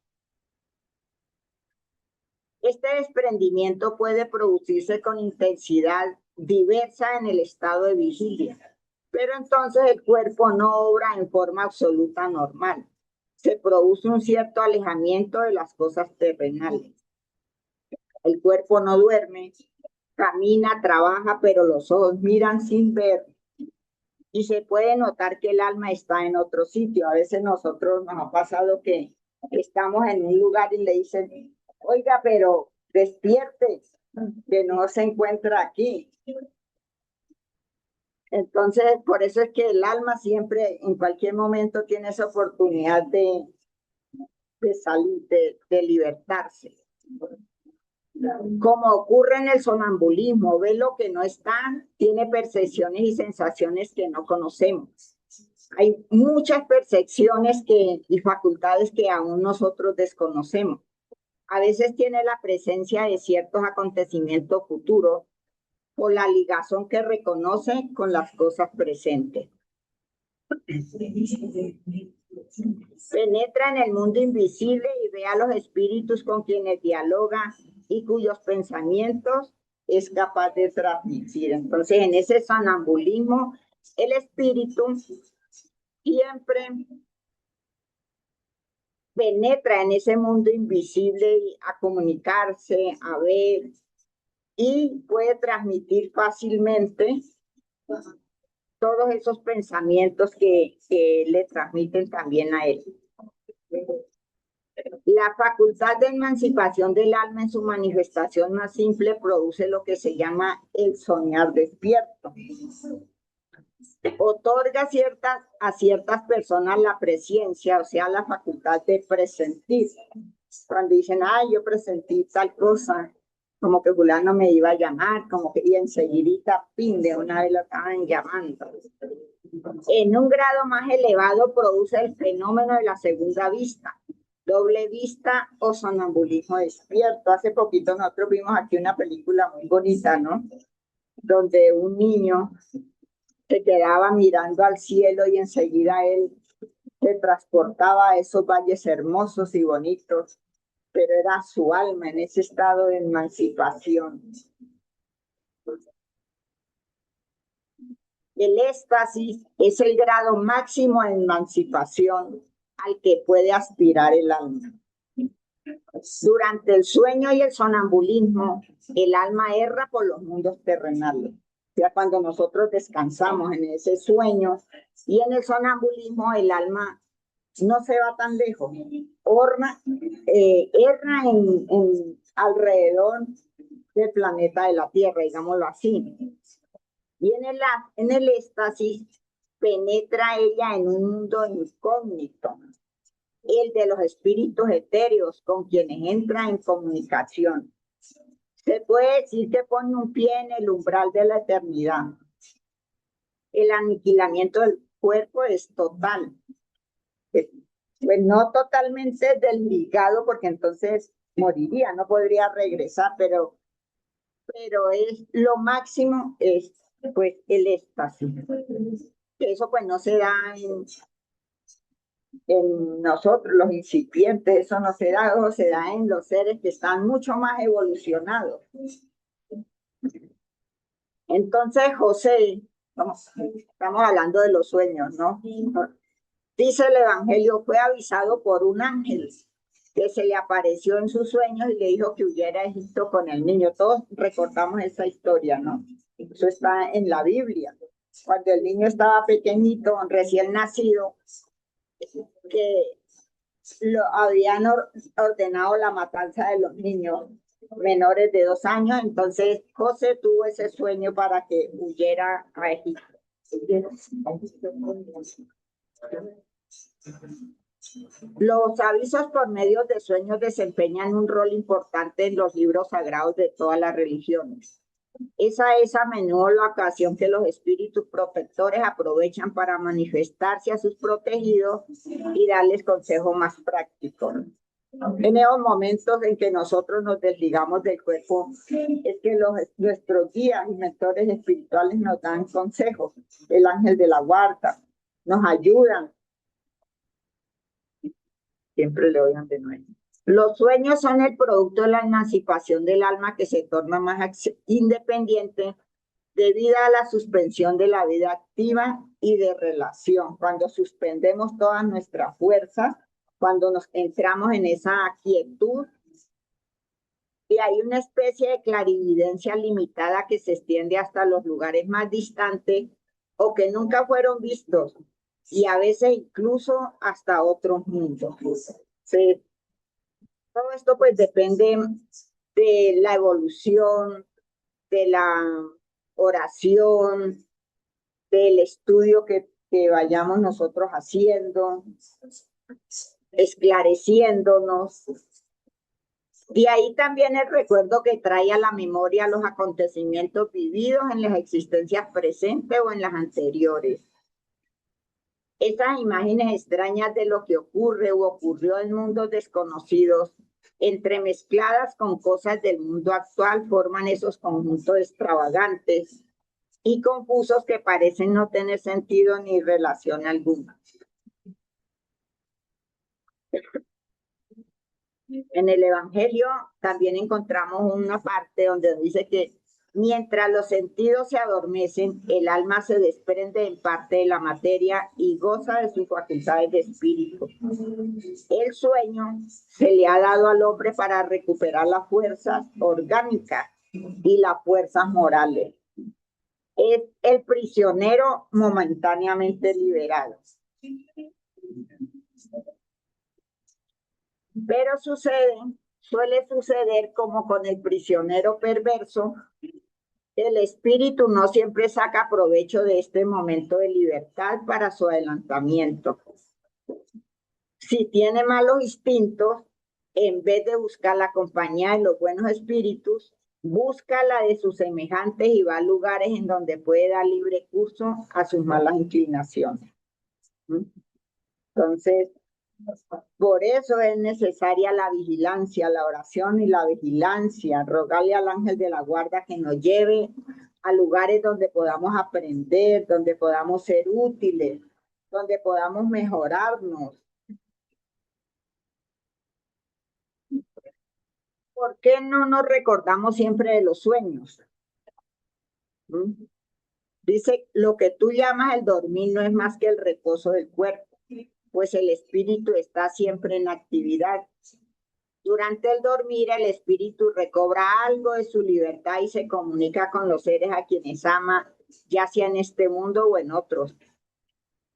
Este desprendimiento puede producirse con intensidad diversa en el estado de vigilia, pero entonces el cuerpo no obra en forma absoluta normal. Se produce un cierto alejamiento de las cosas terrenales. El cuerpo no duerme, camina, trabaja, pero los ojos miran sin ver. Y se puede notar que el alma está en otro sitio. A veces nosotros nos ha pasado que estamos en un lugar y le dicen, oiga, pero despierte, que no se encuentra aquí. Entonces, por eso es que el alma siempre, en cualquier momento, tiene esa oportunidad de salir, de libertarse. Como ocurre en el sonambulismo, ve lo que no está, tiene percepciones y sensaciones que no conocemos. Hay muchas percepciones y facultades que aún nosotros desconocemos. A veces tiene la presencia de ciertos acontecimientos futuros o la ligazón que reconoce con las cosas presentes. Penetra en el mundo invisible y ve a los espíritus con quienes dialoga y cuyos pensamientos es capaz de transmitir. Entonces, en ese sonambulismo, el espíritu siempre penetra en ese mundo invisible a comunicarse, a ver, y puede transmitir fácilmente todos esos pensamientos que le transmiten también a él. La facultad de emancipación del alma en su manifestación más simple produce lo que se llama el soñar despierto. Otorga a ciertas personas la presciencia, o sea, la facultad de presentir. Cuando dicen, ay, yo presentí tal cosa, como que fulano me iba a llamar, como que, y enseguidita, pin, de una vez lo estaban llamando. En un grado más elevado produce el fenómeno de la segunda vista, doble vista o sonambulismo despierto. Hace poquito nosotros vimos aquí una película muy bonita, ¿no? Donde un niño se quedaba mirando al cielo y enseguida él se transportaba a esos valles hermosos y bonitos, pero era su alma en ese estado de emancipación. El éxtasis es el grado máximo de emancipación al que puede aspirar el alma. Durante el sueño y el sonambulismo, el alma erra por los mundos terrenales. O sea, cuando nosotros descansamos en ese sueño y en el sonambulismo, el alma no se va tan lejos. Erra alrededor del planeta de la Tierra, digámoslo así. Y en el éxtasis penetra ella en un mundo incógnito, el de los espíritus etéreos con quienes entra en comunicación. Se puede decir que pone un pie en el umbral de la eternidad. El aniquilamiento del cuerpo es total. Pues no totalmente desligado, porque entonces moriría, no podría regresar, pero es lo máximo es pues el éxtasis. Eso pues no se da en nosotros, los incipientes, eso no se da, o se da en los seres que están mucho más evolucionados. Entonces, José, estamos hablando de los sueños, ¿no? Dice el Evangelio, fue avisado por un ángel que se le apareció en sus sueños y le dijo que huyera a Egipto con el niño. Todos recordamos esa historia, ¿no? Eso está en la Biblia. Cuando el niño estaba pequeñito, recién nacido, que lo habían ordenado la matanza de los niños menores de 2 años, entonces José tuvo ese sueño para que huyera a Egipto. Los avisos por medio de sueños desempeñan un rol importante en los libros sagrados de todas las religiones. Esa es a menudo la ocasión que los espíritus protectores aprovechan para manifestarse a sus protegidos y darles consejos más prácticos. En esos momentos en que nosotros nos desligamos del cuerpo, es que nuestros guías y mentores espirituales nos dan consejos. El ángel de la guarda nos ayudan. Siempre le oigan de nuevo. Los sueños son el producto de la emancipación del alma que se torna más independiente debido a la suspensión de la vida activa y de relación. Cuando suspendemos todas nuestras fuerzas, cuando nos entramos en esa quietud, y hay una especie de clarividencia limitada que se extiende hasta los lugares más distantes o que nunca fueron vistos, y a veces incluso hasta otros mundos. Sí. Todo esto pues depende de la evolución, de la oración, del estudio que vayamos nosotros haciendo, esclareciéndonos. Y ahí también el recuerdo que trae a la memoria los acontecimientos vividos en las existencias presentes o en las anteriores. Esas imágenes extrañas de lo que ocurre o ocurrió en mundos desconocidos, entremezcladas con cosas del mundo actual, forman esos conjuntos extravagantes y confusos que parecen no tener sentido ni relación alguna. En el Evangelio también encontramos una parte donde dice que mientras los sentidos se adormecen, el alma se desprende en parte de la materia y goza de sus facultades de espíritu. El sueño se le ha dado al hombre para recuperar las fuerzas orgánicas y las fuerzas morales. Es el prisionero momentáneamente liberado. Pero suele suceder como con el prisionero perverso, el espíritu no siempre saca provecho de este momento de libertad para su adelantamiento. Si tiene malos instintos, en vez de buscar la compañía de los buenos espíritus, busca la de sus semejantes y va a lugares en donde puede dar libre curso a sus malas inclinaciones. Entonces, por eso es necesaria la vigilancia, la oración y la vigilancia. Rogarle al ángel de la guarda que nos lleve a lugares donde podamos aprender, donde podamos ser útiles, donde podamos mejorarnos. ¿Por qué no nos recordamos siempre de los sueños? Dice, lo que tú llamas el dormir no es más que el reposo del cuerpo, pues el espíritu está siempre en actividad. Durante el dormir, el espíritu recobra algo de su libertad y se comunica con los seres a quienes ama, ya sea en este mundo o en otros.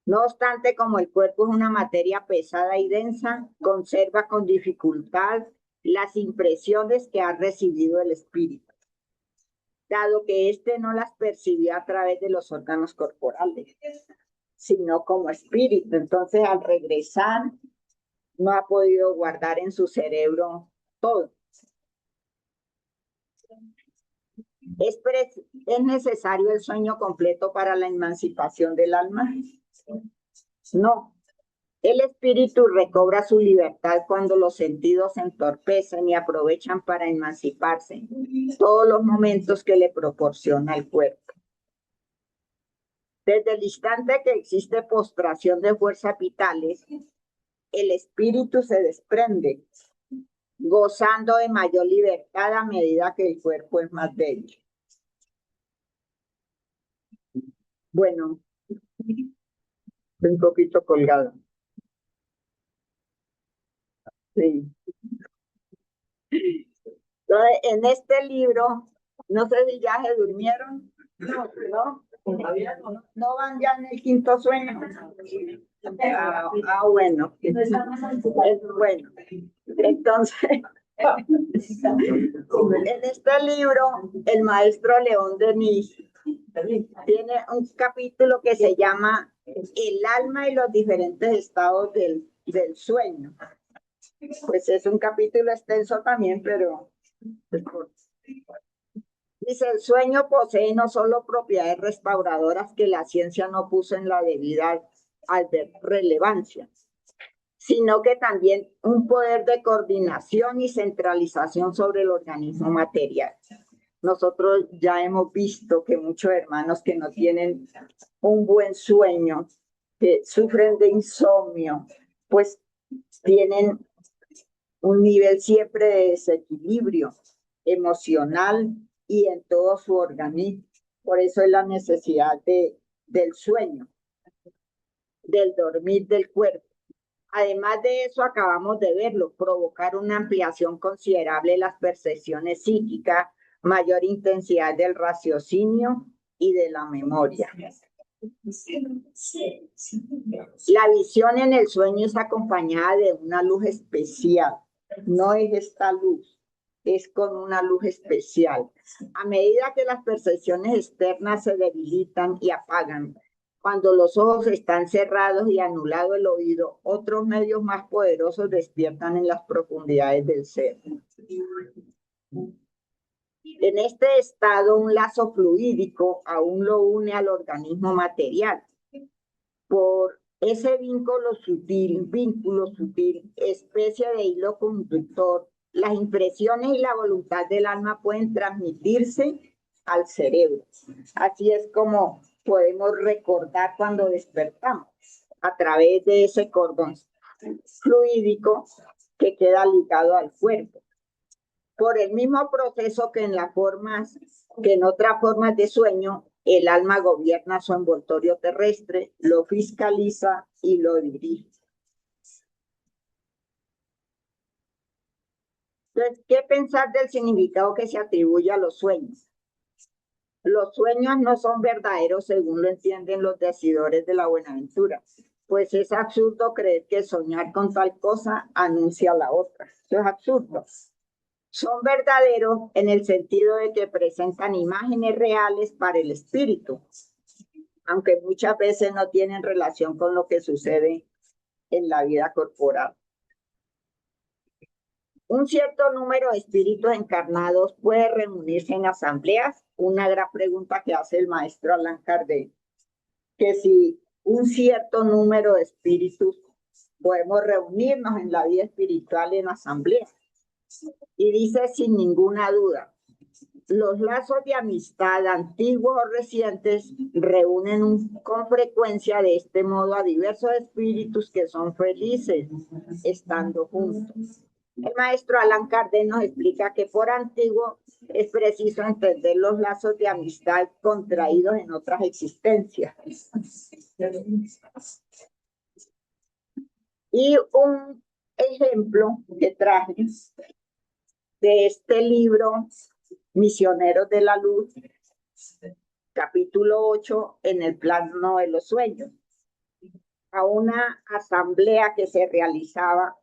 No obstante, como el cuerpo es una materia pesada y densa, conserva con dificultad las impresiones que ha recibido el espíritu, dado que éste no las percibió a través de los órganos corporales, sino como espíritu. Entonces, al regresar, no ha podido guardar en su cerebro todo. ¿Es necesario el sueño completo para la emancipación del alma? No. El espíritu recobra su libertad cuando los sentidos se entorpecen y aprovechan para emanciparse todos los momentos que le proporciona el cuerpo. Desde el instante que existe postración de fuerzas vitales, el espíritu se desprende, gozando de mayor libertad a medida que el cuerpo es más débil. Bueno, un poquito colgado. Sí. Entonces, en este libro, no sé si ya se durmieron, no van ya en el quinto sueño. Bueno, bueno, entonces, en este libro, el maestro León Denis tiene un capítulo que se llama El alma y los diferentes estados del sueño. Pues es un capítulo extenso también, pero dice, el sueño posee no solo propiedades restauradoras que la ciencia no puso en la debida relevancia, sino que también un poder de coordinación y centralización sobre el organismo material. Nosotros ya hemos visto que muchos hermanos que no tienen un buen sueño, que sufren de insomnio, pues tienen un nivel siempre de desequilibrio emocional y en todo su organismo. Por eso es la necesidad del sueño, del dormir del cuerpo. Además de eso, acabamos de verlo, provocar una ampliación considerable de las percepciones psíquicas, mayor intensidad del raciocinio y de la memoria. La visión en el sueño es acompañada de una luz especial. No es esta luz, es con una luz especial. A medida que las percepciones externas se debilitan y apagan, cuando los ojos están cerrados y anulado el oído, otros medios más poderosos despiertan en las profundidades del ser. En este estado, un lazo fluídico aún lo une al organismo material. Por ese vínculo sutil, especie de hilo conductor, las impresiones y la voluntad del alma pueden transmitirse al cerebro. Así es como podemos recordar cuando despertamos, a través de ese cordón fluídico que queda ligado al cuerpo. Por el mismo proceso que en otras formas de sueño, el alma gobierna su envoltorio terrestre, lo fiscaliza y lo dirige. Entonces, ¿qué pensar del significado que se atribuye a los sueños? Los sueños no son verdaderos según lo entienden los decidores de la buenaventura. pues es absurdo creer que soñar con tal cosa anuncia la otra. Eso es absurdo. Son verdaderos en el sentido de que presentan imágenes reales para el espíritu, aunque muchas veces no tienen relación con lo que sucede en la vida corporal. Un cierto número de espíritus encarnados puede reunirse en asambleas. Una gran pregunta que hace el maestro Allan Kardec, que si un cierto número de espíritus podemos reunirnos en la vida espiritual en asambleas. Y dice sin ninguna duda, los lazos de amistad antiguos o recientes reúnen con frecuencia de este modo a diversos espíritus que son felices estando juntos. El maestro Allan Kardec nos explica que por antiguo es preciso entender los lazos de amistad contraídos en otras existencias. Y un ejemplo que traje de este libro, Misioneros de la Luz, capítulo 8, en el plano de los sueños, a una asamblea que se realizaba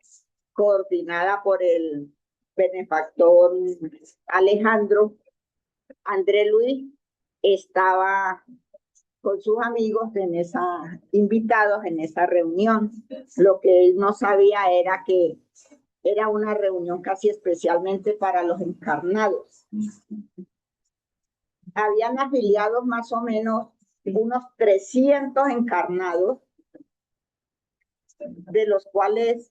coordinada por el benefactor Alejandro. André Luis estaba con sus amigos invitados en esa reunión. Lo que él no sabía era que era una reunión casi especialmente para los encarnados. Habían afiliados más o menos unos 300 encarnados, de los cuales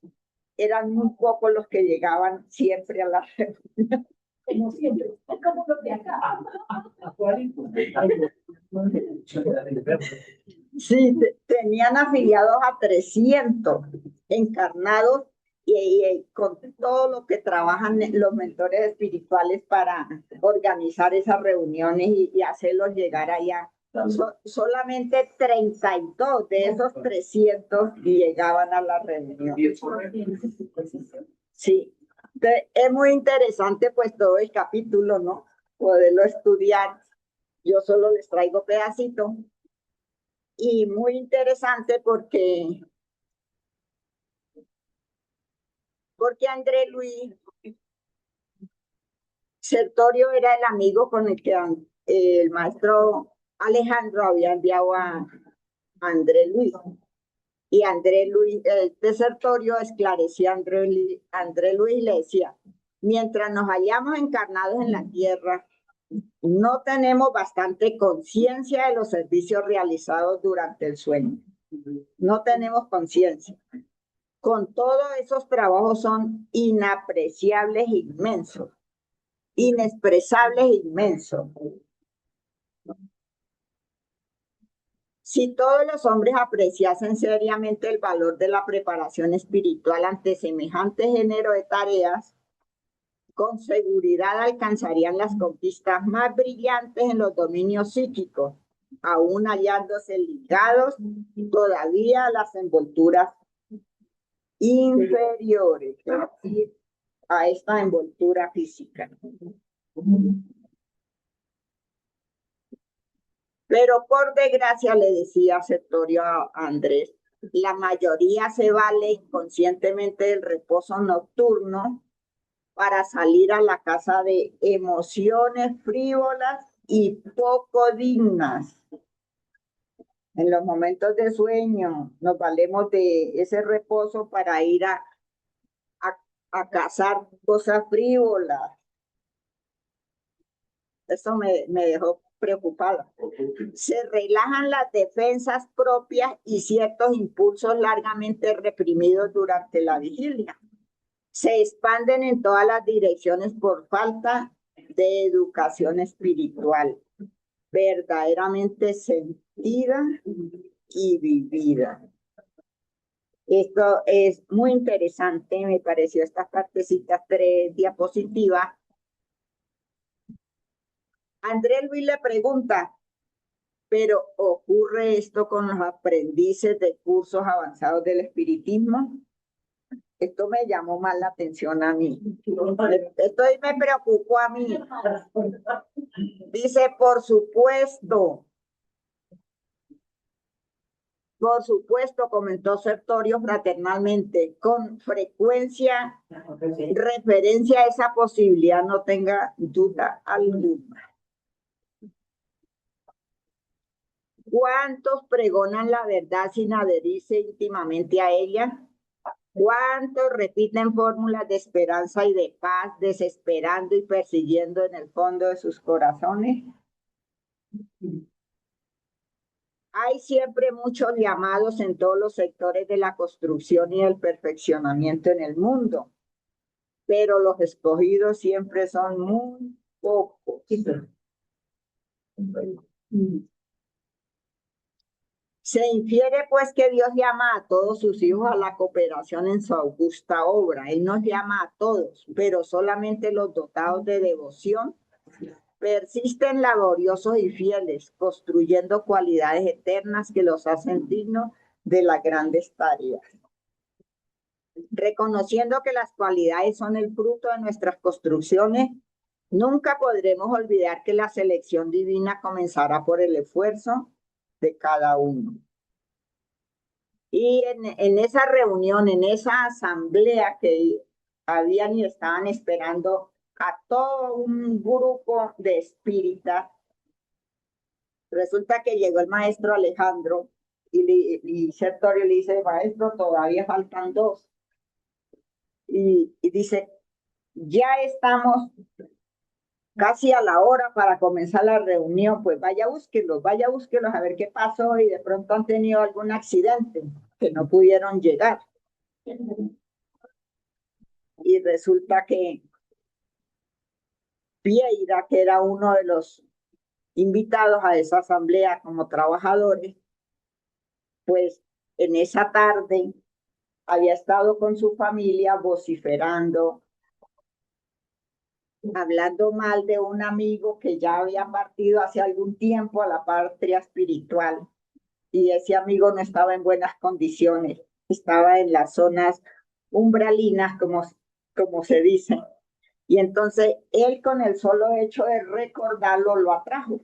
eran muy pocos los que llegaban siempre a la reunión. Como siempre, como los de acá. Sí, tenían afiliados a 300 encarnados y con todo lo que trabajan los mentores espirituales para organizar esas reuniones y hacerlos llegar allá. Solamente 32 de esos 300 llegaban a la reunión. Sí, es muy interesante pues todo el capítulo, ¿no? Poderlo estudiar. Yo solo les traigo pedacitos. Y muy interesante porque André Luis Sertorio era el amigo con el que el maestro Alejandro había enviado a André Luis. Y André Luis de Sertorio esclarecía a André Luis y le decía, mientras nos hallamos encarnados en la tierra, no tenemos bastante conciencia de los servicios realizados durante el sueño. No tenemos conciencia. Con todos esos trabajos son inapreciables e inmensos, inexpresables e inmensos. Si todos los hombres apreciasen seriamente el valor de la preparación espiritual ante semejante género de tareas, con seguridad alcanzarían las conquistas más brillantes en los dominios psíquicos, aún hallándose ligados todavía a las envolturas inferiores a esta envoltura física. Pero por desgracia, le decía Sertorio a Andrés, la mayoría se vale inconscientemente del reposo nocturno para salir a la casa de emociones frívolas y poco dignas. En los momentos de sueño nos valemos de ese reposo para ir a cazar cosas frívolas. Eso me dejó preocupada. Se relajan las defensas propias y ciertos impulsos largamente reprimidos durante la vigilia. Se expanden en todas las direcciones por falta de educación espiritual, verdaderamente sentida y vivida. Esto es muy interesante, me pareció estas partecitas 3 diapositivas. André Luis le pregunta, ¿pero ocurre esto con los aprendices de cursos avanzados del espiritismo? Esto me llamó más la atención a mí. Esto me preocupó a mí. Dice, por supuesto. Por supuesto, comentó Sertorio fraternalmente, con frecuencia referencia a esa posibilidad, no tenga duda alguna. ¿Cuántos pregonan la verdad sin adherirse íntimamente a ella? ¿Cuántos repiten fórmulas de esperanza y de paz, desesperando y persiguiendo en el fondo de sus corazones? Hay siempre muchos llamados en todos los sectores de la construcción y el perfeccionamiento en el mundo, pero los escogidos siempre son muy pocos. Se infiere pues que Dios llama a todos sus hijos a la cooperación en su augusta obra. Él nos llama a todos, pero solamente los dotados de devoción persisten laboriosos y fieles, construyendo cualidades eternas que los hacen dignos de las grandes tareas. Reconociendo que las cualidades son el fruto de nuestras construcciones, nunca podremos olvidar que la selección divina comenzará por el esfuerzo de cada uno. Y en esa reunión, en esa asamblea que habían y estaban esperando a todo un grupo de espíritas, resulta que llegó el maestro Alejandro y Sertorio le dice, maestro, todavía faltan dos. Y dice, ya estamos casi a la hora para comenzar la reunión, pues vaya búsquelos a ver qué pasó y de pronto han tenido algún accidente que no pudieron llegar. Y resulta que Vieira, que era uno de los invitados a esa asamblea como trabajadores, pues en esa tarde había estado con su familia vociferando, hablando mal de un amigo que ya había partido hace algún tiempo a la patria espiritual. Y ese amigo no estaba en buenas condiciones, estaba en las zonas umbralinas, como se dice. Y entonces él con el solo hecho de recordarlo lo atrajo.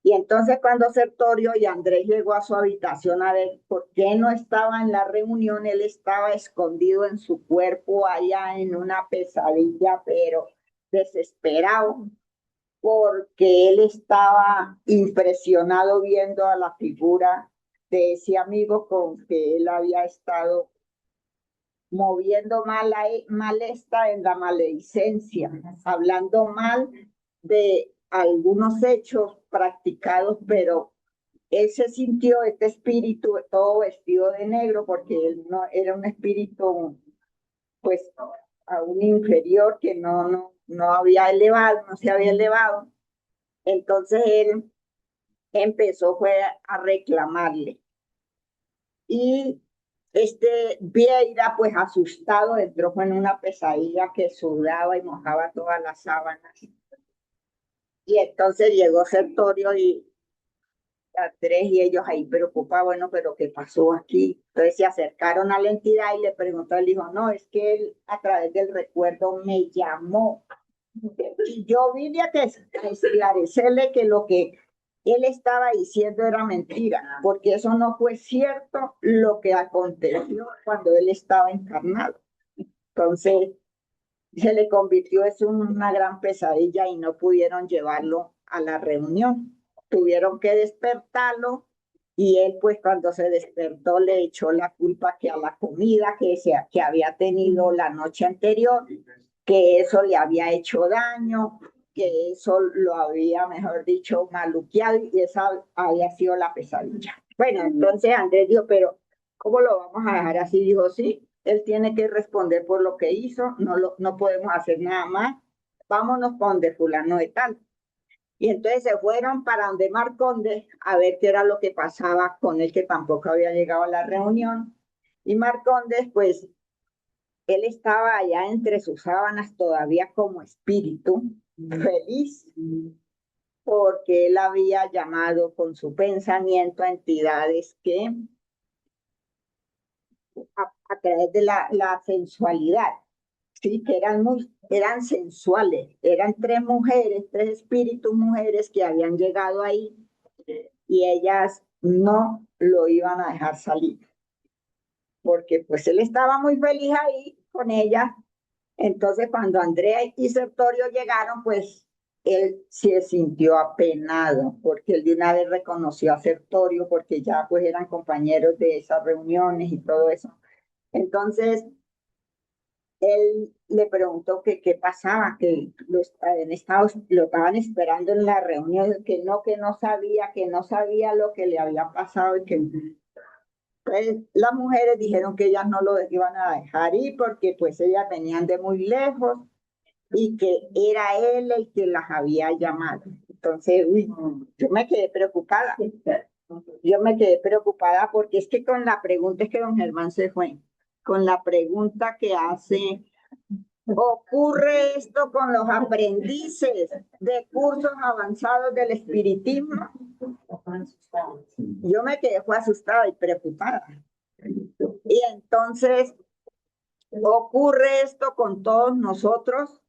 Y entonces cuando Sertorio y Andrés llegó a su habitación a ver por qué no estaba en la reunión, él estaba escondido en su cuerpo allá en una pesadilla, pero desesperado, porque él estaba impresionado viendo a la figura de ese amigo con que él había estado moviendo malesta en la maledicencia, hablando mal de algunos hechos practicados, pero él se sintió este espíritu todo vestido de negro porque él no era un espíritu pues aún inferior que no había elevado, no se había elevado. Entonces él fue a reclamarle. Y Vieira, pues asustado, entró en una pesadilla que sudaba y mojaba todas las sábanas. Y entonces llegó Sertorio y Andrés y ellos ahí preocupados, bueno, pero ¿qué pasó aquí? Entonces se acercaron a la entidad y le preguntó, él dijo, no, es que él a través del recuerdo me llamó. Y yo vine a esclarecerle que lo que él estaba diciendo era mentira, porque eso no fue cierto lo que aconteció cuando él estaba encarnado. Entonces se le convirtió en una gran pesadilla y no pudieron llevarlo a la reunión. Tuvieron que despertarlo y él pues cuando se despertó le echó la culpa que a la comida que había tenido la noche anterior, que eso le había hecho daño, que eso lo había, mejor dicho, maluqueado y esa había sido la pesadilla. Bueno, entonces Andrés dijo, pero ¿cómo lo vamos a dejar así? Dijo, sí, él tiene que responder por lo que hizo, no podemos hacer nada más, vámonos para donde fulano de tal. Y entonces se fueron para donde Marcondes a ver qué era lo que pasaba con él, que tampoco había llegado a la reunión. Y Marcondes, pues, él estaba allá entre sus sábanas todavía como espíritu, feliz, porque él había llamado con su pensamiento a entidades que a través de la sensualidad, sí, que eran sensuales, eran tres espíritus mujeres que habían llegado ahí y ellas no lo iban a dejar salir, porque pues él estaba muy feliz ahí con ella. Entonces cuando Andrea y Sertorio llegaron, pues él se sintió apenado, porque él de una vez reconoció a Sertorio, porque ya pues eran compañeros de esas reuniones y todo eso. Entonces él le preguntó que qué pasaba, que lo estaban esperando en la reunión, que no sabía lo que le había pasado y que pues, las mujeres dijeron que ellas no lo iban a dejar ir porque pues ellas venían de muy lejos y que era él el que las había llamado. Entonces, uy, yo me quedé preocupada. Yo me quedé preocupada porque es que con la pregunta, es que don Germán se fue, con la pregunta que hace, ocurre esto con los aprendices de cursos avanzados del espiritismo. Yo me quedé fue asustada y preocupada. Y entonces, ocurre esto con todos nosotros,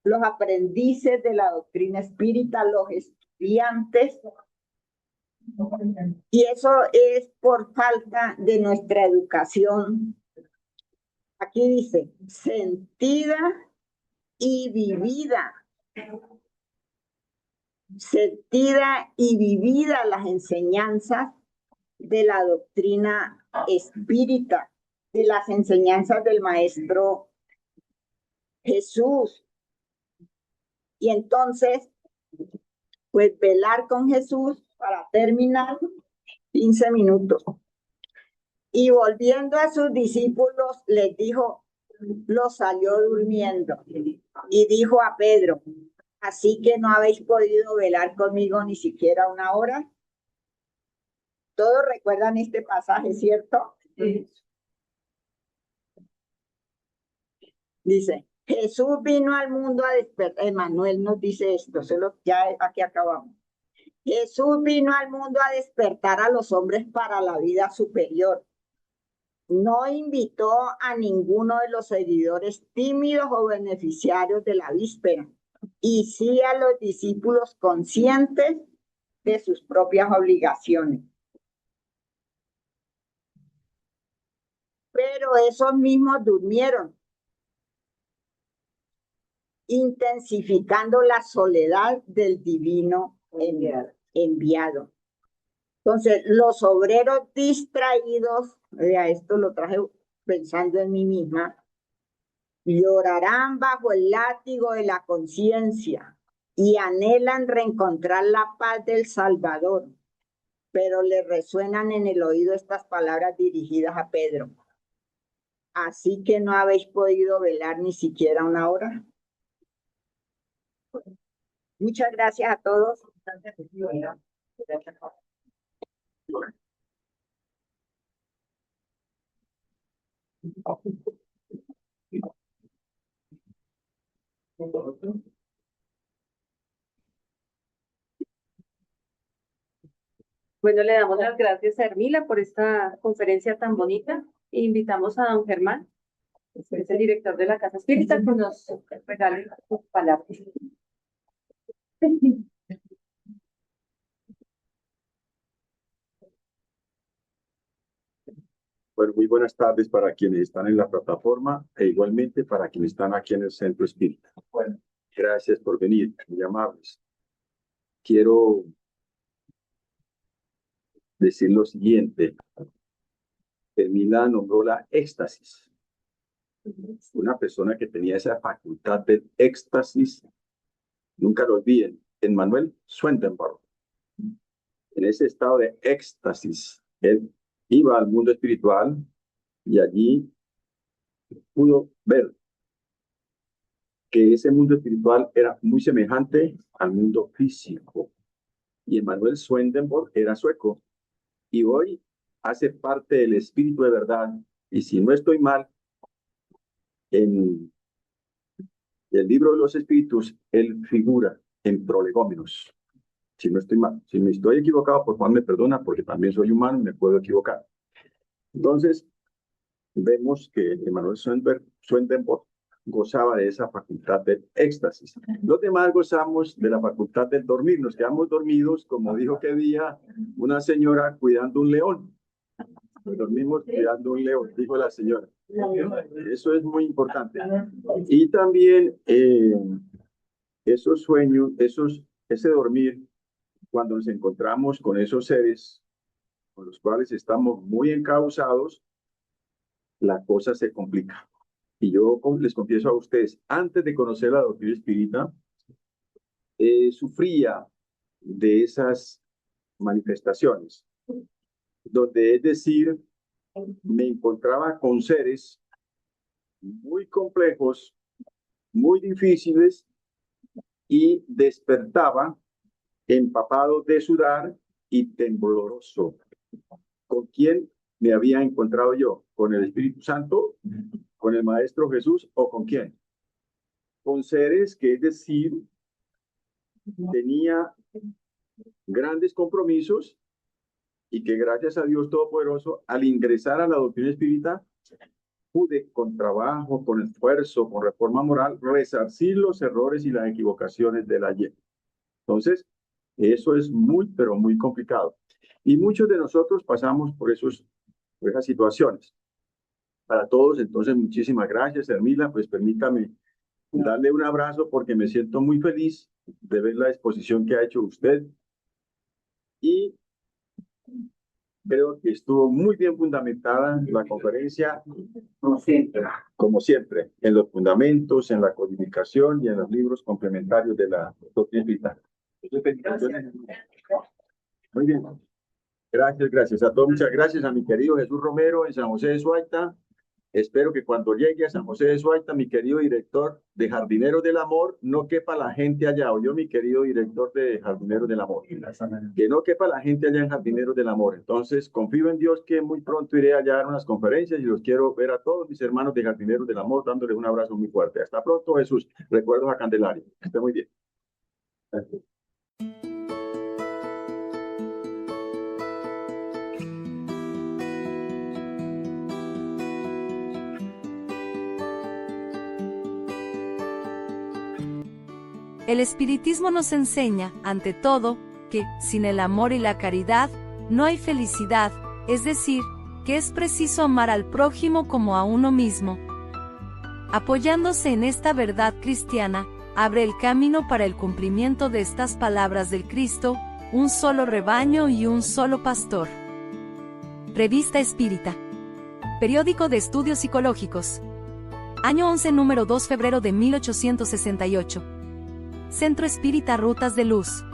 los aprendices de la doctrina espírita, los estudiantes, y eso es por falta de nuestra educación. Aquí dice, sentida y vivida. Sentida y vivida las enseñanzas de la doctrina espírita, de las enseñanzas del Maestro Jesús. Y entonces, pues velar con Jesús para terminar 15 minutos. Y volviendo a sus discípulos, les dijo, los salió durmiendo. Y dijo a Pedro, así que no habéis podido velar conmigo ni siquiera una hora. Todos recuerdan este pasaje, ¿cierto? Sí. Dice, Jesús vino al mundo a despertar. Emmanuel nos dice esto, ya aquí acabamos. Jesús vino al mundo a despertar a los hombres para la vida superior. No invitó a ninguno de los seguidores tímidos o beneficiarios de la víspera, y sí a los discípulos conscientes de sus propias obligaciones. Pero esos mismos durmieron, intensificando la soledad del divino enviado. Entonces, los obreros distraídos, esto lo traje pensando en mí misma, llorarán bajo el látigo de la conciencia y anhelan reencontrar la paz del Salvador, pero le resuenan en el oído estas palabras dirigidas a Pedro. Así que no habéis podido velar ni siquiera una hora. Muchas gracias a todos. Bueno, le damos las gracias a Hermila por esta conferencia tan bonita e invitamos a don Germán, que es el director de la Casa Espírita, que nos regale sus palabras. Bueno, muy buenas tardes para quienes están en la plataforma e igualmente para quienes están aquí en el Centro Espírita. Bueno, gracias por venir, muy amables. Quiero decir lo siguiente. Hermila nombró la éxtasis. Una persona que tenía esa facultad del éxtasis, nunca lo olviden, Emmanuel Swendenborg. En ese estado de éxtasis, él iba al mundo espiritual y allí pudo ver que ese mundo espiritual era muy semejante al mundo físico. Y Emmanuel Swendenborg era sueco y hoy hace parte del espíritu de verdad. Y si no estoy mal, en el libro de los espíritus, él figura en Prolegómenos. Si no estoy mal, si me estoy equivocado, por favor me perdona, porque también soy humano y me puedo equivocar. Entonces, vemos que Emmanuel Swendenborg gozaba de esa facultad del éxtasis. Los demás gozamos de la facultad del dormir. Nos quedamos dormidos, como dijo que día una señora cuidando un león. Nos dormimos cuidando un león, dijo la señora. Eso es muy importante. Y también esos sueños, ese dormir, cuando nos encontramos con esos seres con los cuales estamos muy encausados, la cosa se complica. Y yo les confieso a ustedes, antes de conocer la doctrina espírita, sufría de esas manifestaciones, donde es decir, me encontraba con seres muy complejos, muy difíciles, y despertaba empapado de sudor y tembloroso. ¿Con quién me había encontrado yo? ¿Con el Espíritu Santo? ¿Con el Maestro Jesús? ¿O con quién? Con seres que, es decir, tenía grandes compromisos y que gracias a Dios Todopoderoso, al ingresar a la doctrina espírita, pude con trabajo, con esfuerzo, con reforma moral, resarcir los errores y las equivocaciones del ayer. Entonces, eso es muy, pero muy complicado. Y muchos de nosotros pasamos por esas situaciones. Para todos, entonces, muchísimas gracias, Hermila. Pues permítame darle un abrazo porque me siento muy feliz de ver la exposición que ha hecho usted. Y creo que estuvo muy bien fundamentada la conferencia, como siempre, en los fundamentos, en la codificación y en los libros complementarios de la doctrina espírita. Muy bien. Gracias a todos. Muchas gracias a mi querido Jesús Romero en San José de Suaita. Espero que cuando llegue a San José de Suaita, mi querido director de Jardineros del Amor, no quepa la gente allá. Oyó mi querido director de Jardineros del Amor. Que no quepa la gente allá en Jardineros del Amor. Entonces, confío en Dios que muy pronto iré allá a dar unas conferencias y los quiero ver a todos mis hermanos de Jardineros del Amor, dándoles un abrazo muy fuerte. Hasta pronto, Jesús. Recuerdos a Candelaria. Que esté muy bien. Gracias. El espiritismo nos enseña, ante todo, que, sin el amor y la caridad, no hay felicidad, es decir, que es preciso amar al prójimo como a uno mismo. Apoyándose en esta verdad cristiana, abre el camino para el cumplimiento de estas palabras del Cristo, un solo rebaño y un solo pastor. Revista Espírita. Periódico de Estudios Psicológicos. Año 11, número 2, febrero de 1868. Centro Espírita Rutas de Luz.